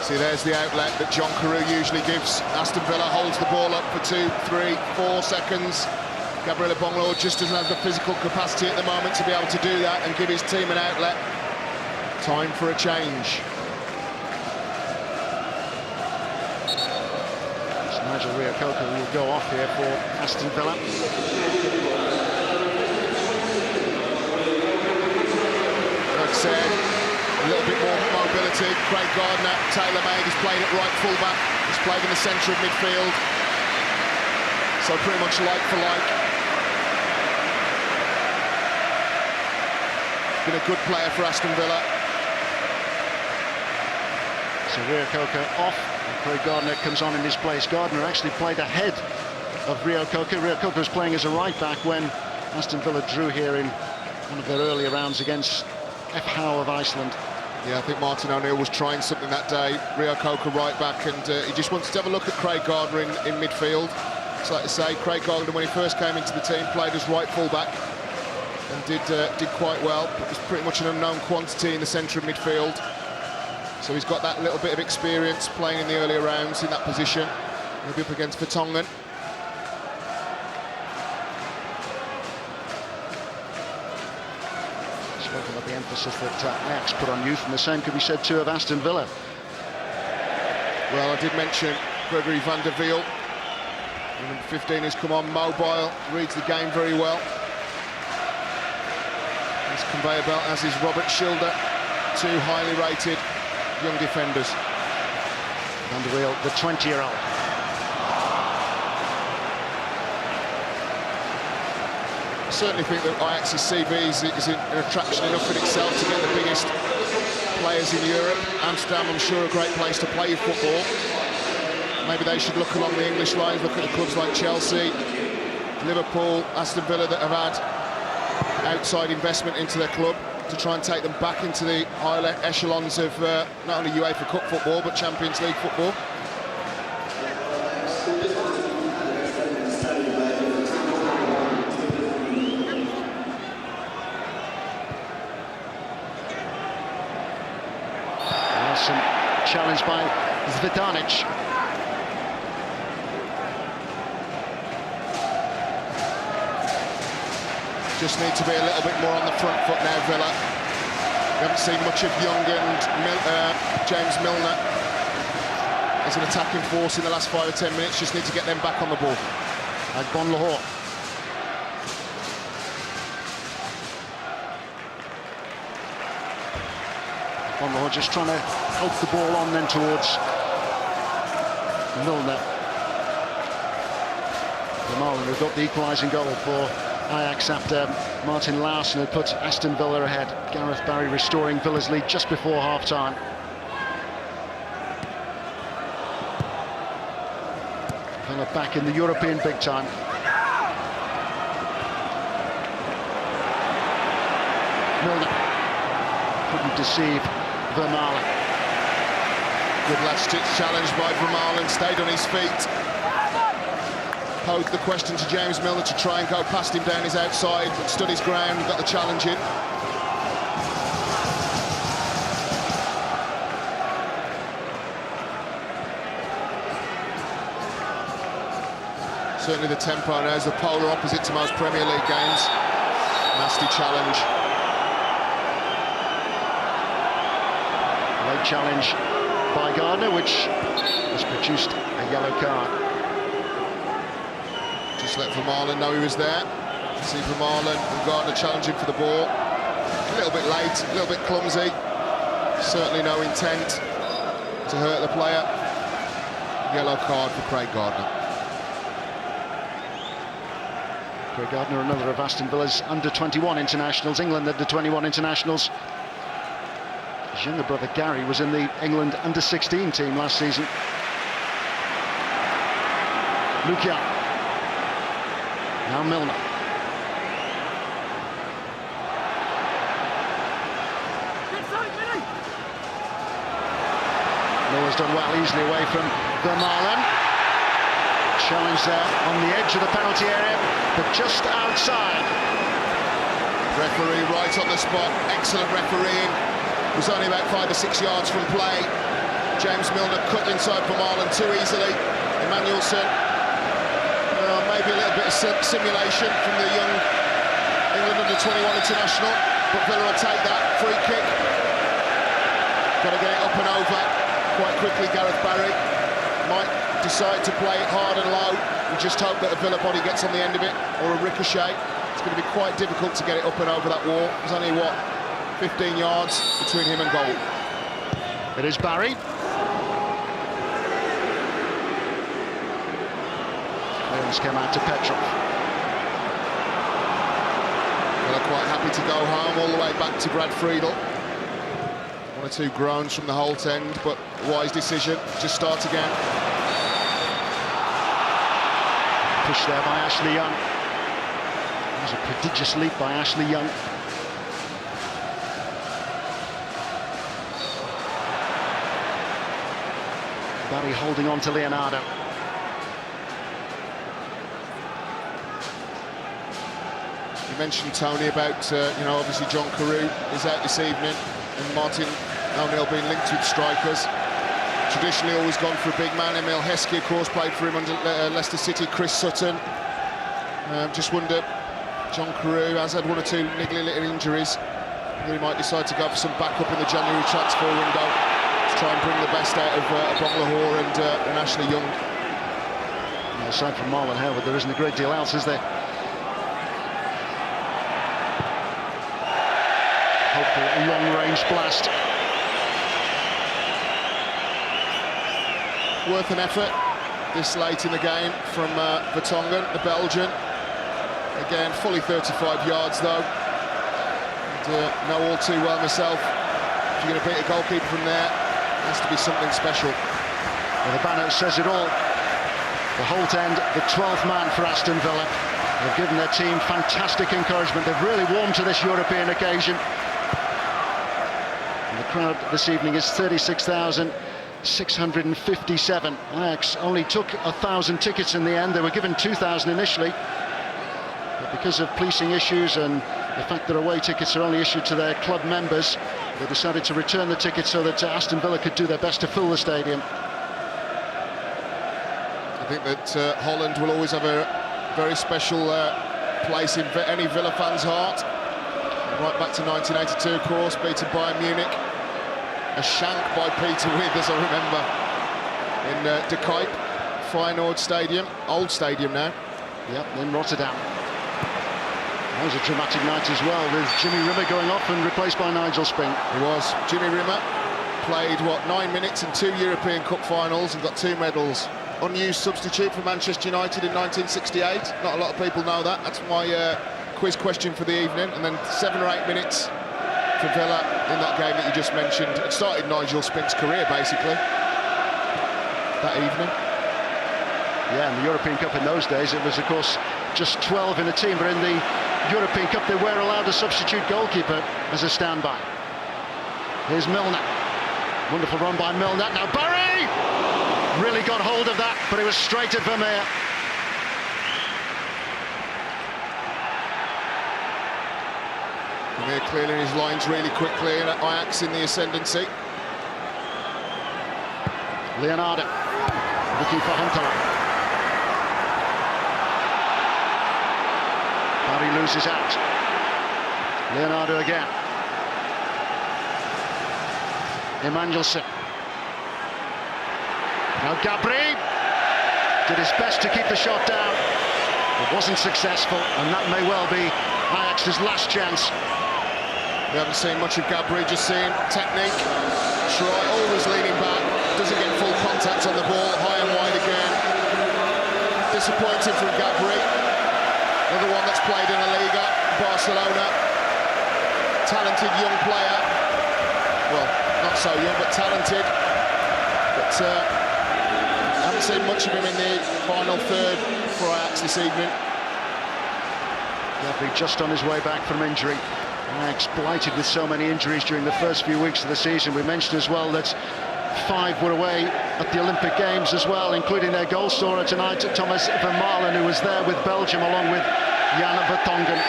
See, there's the outlet that John Carew usually gives. Aston Villa holds the ball up for 2, 3, 4 seconds. Gabriel Bongo just doesn't have the physical capacity at the moment to be able to do that and give his team an outlet. Time for a change. Nigel Reo-Coker will go off here for Aston Villa. Like I said, a little bit more mobility. Craig Gardner, tailor-made. He's played at right full-back. He's played in the centre of midfield. So pretty much like for like. Been a good player for Aston Villa. So Reo-Coker off. Craig Gardner comes on in his place. Gardner actually played ahead of Reo-Coker. Reo-Coker was playing as a right-back when Aston Villa drew here in one of their earlier rounds against F. Howe of Iceland. Yeah, I think Martin O'Neill was trying something that day. Reo-Coker right-back, and he just wanted to have a look at Craig Gardner in midfield. It's like to say, Craig Gardner, when he first came into the team, played as right full-back and did quite well, but was pretty much an unknown quantity in the centre of midfield. So he's got that little bit of experience playing in the earlier rounds in that position. He'll be up against Vertonghen. Spoken about the emphasis that Ajax put on youth, and the same could be said too of Aston Villa. Well, I did mention Gregory van der Wiel. Number 15 has come on, mobile, reads the game very well. This conveyor belt, as is Robert Schilder, two highly rated young defenders. Van der Wiel, the 20-year-old. I certainly think that Ajax's CV is an attraction enough in itself to get the biggest players in Europe. Amsterdam, I'm sure, a great place to play football. Maybe they should look along the English lines, look at the clubs like Chelsea, Liverpool, Aston Villa that have had outside investment into their club to try and take them back into the higher echelons of not only UEFA Cup football but Champions League football. Nelson challenged by Zdanic. Just need to be a little bit more on the front foot now, Villa. We haven't seen much of Young and James Milner as an attacking force in the last 5 or 10 minutes. Just need to get them back on the ball. Agbon Lahore. Agbon Lahore just trying to help the ball on then towards Milner. Vermaelen, who got the equalising goal for Ajax after Martin Laursen had put Aston Villa ahead. Gareth Barry restoring Villa's lead just before half-time. Villa back in the European big time. Milner couldn't deceive Vermaelen. Good last-ditch challenge by Vermaelen, stayed on his feet. Posed the question to James Milner to try and go past him down his outside, but stood his ground, got the challenge in. Certainly the tempo now is the polar opposite to most Premier League games. Nasty challenge. Late challenge by Gardner, which has produced a yellow card. Just let Vermaelen know he was there. See Vermaelen and Gardner challenging for the ball. A little bit late, a little bit clumsy. Certainly no intent to hurt the player. Yellow card for Craig Gardner. Craig Gardner, another of Aston Villa's under-21 internationals, England under-21 internationals. His younger brother Gary was in the England under-16 team last season. Luke Young. Now Milner. Milner's done well, easily away from Vermaelen. Challenge there on the edge of the penalty area, but just outside. Referee right on the spot, excellent refereeing. Was only about 5 or 6 yards from play. James Milner cut inside Vermaelen too easily. Emmanuelson, maybe a little bit of simulation from the young England under-21 international, but Villa will take that. Free kick. Got to get it up and over quite quickly. Gareth Barry might decide to play it hard and low. We just hope that a Villa body gets on the end of it, or a ricochet. It's going to be quite difficult to get it up and over that wall. There's only, what, 15 yards between him and goal. It is Barry. Clearance came out to Petrov. Villa quite happy to go home all the way back to Brad Friedel. 1 or 2 groans from the Holt end, but wise decision. Just start again. Push there by Ashley Young. That was a prodigious leap by Ashley Young. Barry holding on to Leonardo. You mentioned, Tony, about, obviously John Carew is out this evening, and Martin O'Neill being linked with strikers. Traditionally always gone for a big man. Emil Heskey, of course, played for him under Leicester City. Chris Sutton. Just wonder, John Carew has had 1 or 2 niggly little injuries. He might decide to go for some backup in the January transfer window to try and bring the best out of Agbon Lahore and Ashley Young. And aside from Marlon Howard, there isn't a great deal else, is there? Hopeful long-range blast. Worth an effort this late in the game from Vertonghen, the Belgian. Again, fully 35 yards though. And, know all too well myself, if you're going to beat a goalkeeper from there, it has to be something special. Well, the banner says it all. The Holt end, the 12th man for Aston Villa. They've given their team fantastic encouragement. They've really warmed to this European occasion. And the crowd this evening is 36,657. Ajax only took 1,000 tickets in the end. They were given 2,000 initially. But because of policing issues and the fact that away tickets are only issued to their club members, they decided to return the tickets so that Aston Villa could do their best to fill the stadium. I think that Holland will always have a very special place in any Villa fan's heart. Right back to 1982, of course, beaten Bayern Munich. A shank by Peter Withers, I remember. in De Kuip, Feyenoord Stadium, old stadium now. Yep, in Rotterdam. That was a dramatic night as well, with Jimmy Rimmer going off and replaced by Nigel Spink. He was. Jimmy Rimmer played, 9 minutes in 2 European Cup finals and got 2 medals. Unused substitute for Manchester United in 1968. Not a lot of people know that. That's my quiz question for the evening. And then 7 or 8 minutes for Villa in that game that you just mentioned. It started Nigel Spink's career, basically, that evening. Yeah, in the European Cup in those days, it was, of course, just 12 in a team. But in the European Cup, they were allowed a substitute goalkeeper as a standby. Here's Milner. Wonderful run by Milner. Now Barry! Really got hold of that, but it was straight at Vermeer. Vermeer clearing his lines really quickly, and Ajax in the ascendancy. Leonardo looking for Huntelaar. Barry loses out. Leonardo again. Emmanuelson. Now Gabri did his best to keep the shot down. It wasn't successful, and that may well be Ajax's last chance. We haven't seen much of Gabri, just seen technique. Troy always leaning back, doesn't get full contact on the ball, high and wide again. Disappointing from Gabri. Another one that's played in La Liga, Barcelona. Talented young player. Well, not so young, but talented. But haven't seen much of him in the final third for Ajax this evening. Gabri just on his way back from injury. Ajax blighted with so many injuries during the first few weeks of the season. We mentioned as well that 5 were away at the Olympic Games as well, including their goal scorer tonight, Thomas Vermaelen, who was there with Belgium along with Jan Vertonghen.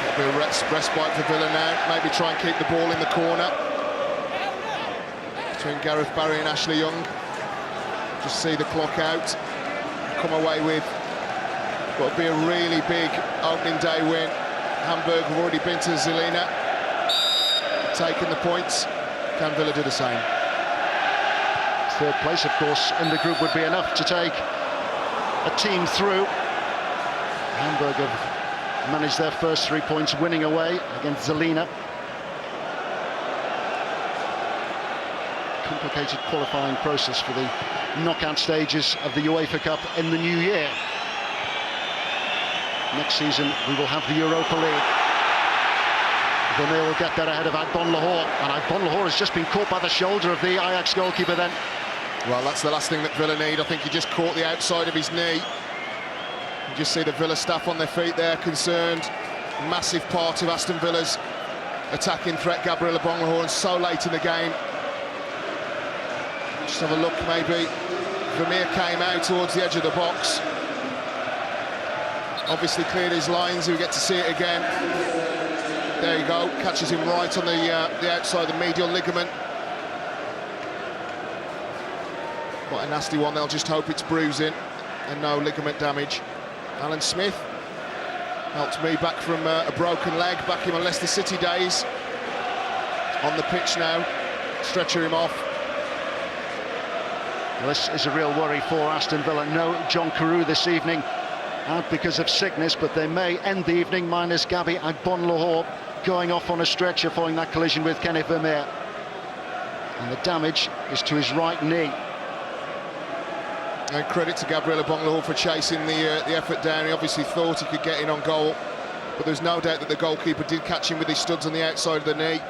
It'll be a respite for Villa now. Maybe try and keep the ball in the corner between Gareth Barry and Ashley Young. Just see the clock out. Come away with what will be a really big opening day win. Hamburg have already been to Zelina, taking the points. Can Villa do the same? Third place, of course, in the group would be enough to take a team through. Hamburg have managed their first 3 points winning away against Zelina. Complicated qualifying process for the knockout stages of the UEFA Cup in the new year. Next season we will have the Europa League. Vermeer will get that ahead of Agbon Lahore, and Agbon Lahore has just been caught by the shoulder of the Ajax goalkeeper then. Well, that's the last thing that Villa need. I think he just caught the outside of his knee. You just see the Villa staff on their feet there, concerned. Massive part of Aston Villa's attacking threat, Gabriel Agbon-Lahore, and so late in the game. Just have a look, maybe. Vermeer came out towards the edge of the box. Obviously cleared his lines, we get to see it again. There you go, catches him right on the outside, the medial ligament. Quite a nasty one, they'll just hope it's bruising and no ligament damage. Alan Smith helped me back from a broken leg back in my Leicester City days. On the pitch now, stretcher him off. Well, this is a real worry for Aston Villa. No John Carew this evening, out because of sickness, but they may end the evening minus Gabi Agbon-Lahore going off on a stretcher following that collision with Kenneth Vermeer. And the damage is to his right knee. And credit to Gabriel Agbon-Lahore for chasing the effort down. He obviously thought he could get in on goal, but there's no doubt that the goalkeeper did catch him with his studs on the outside of the knee.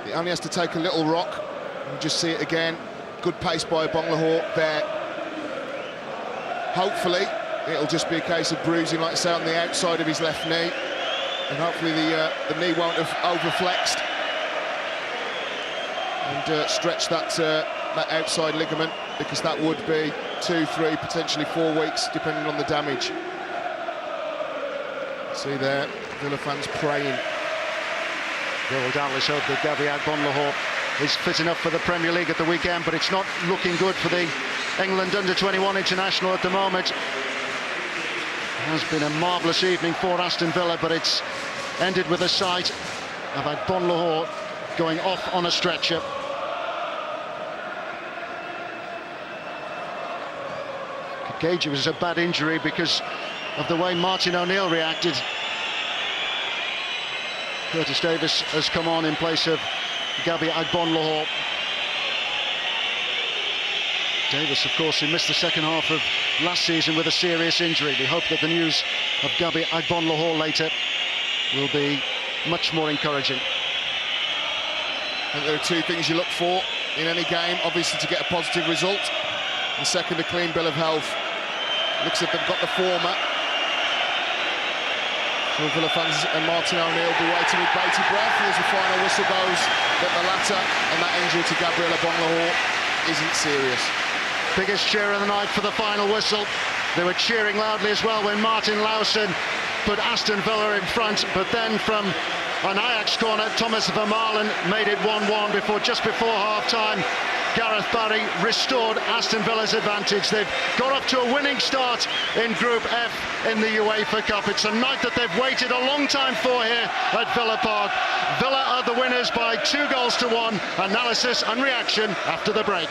He only has to take a little rock. And just see it again. Good pace by Agbon-Lahore there. Hopefully it'll just be a case of bruising, like I say, on the outside of his left knee, and hopefully the knee won't have overflexed and stretch that outside ligament, because that would be 2, 3, potentially 4 weeks, depending on the damage. See there, Villa fans praying. They will doubtless hope that Gabi Agbon-Lahore is fit enough for the Premier League at the weekend, but it's not looking good for the England under-21 international at the moment. It has been a marvellous evening for Aston Villa, but it's ended with a sight of Agbon-Lahore going off on a stretcher. Could gauge it was a bad injury because of the way Martin O'Neill reacted. Curtis Davis has come on in place of Gabby Agbonlahor. Davis, of course, who missed the second half of last season with a serious injury. We hope that the news of Gabby Agbonlahor later will be much more encouraging. I think there are two things you look for in any game, obviously to get a positive result, and second, a clean bill of health. Looks like they've got the former. So Villa fans and Martin O'Neill will be waiting with bated breath as the final whistle goes that the latter and that injury to Gabriel Agbonlahor isn't serious. Biggest cheer of the night for the final whistle. They were cheering loudly as well when Martin Lawson put Aston Villa in front, but then from an Ajax corner, Thomas Vermaelen made it 1-1 just before half-time. Gareth Barry restored Aston Villa's advantage. They've got off to a winning start in Group F in the UEFA Cup. It's a night that they've waited a long time for here at Villa Park. Villa are the winners by 2-1. Analysis and reaction after the break.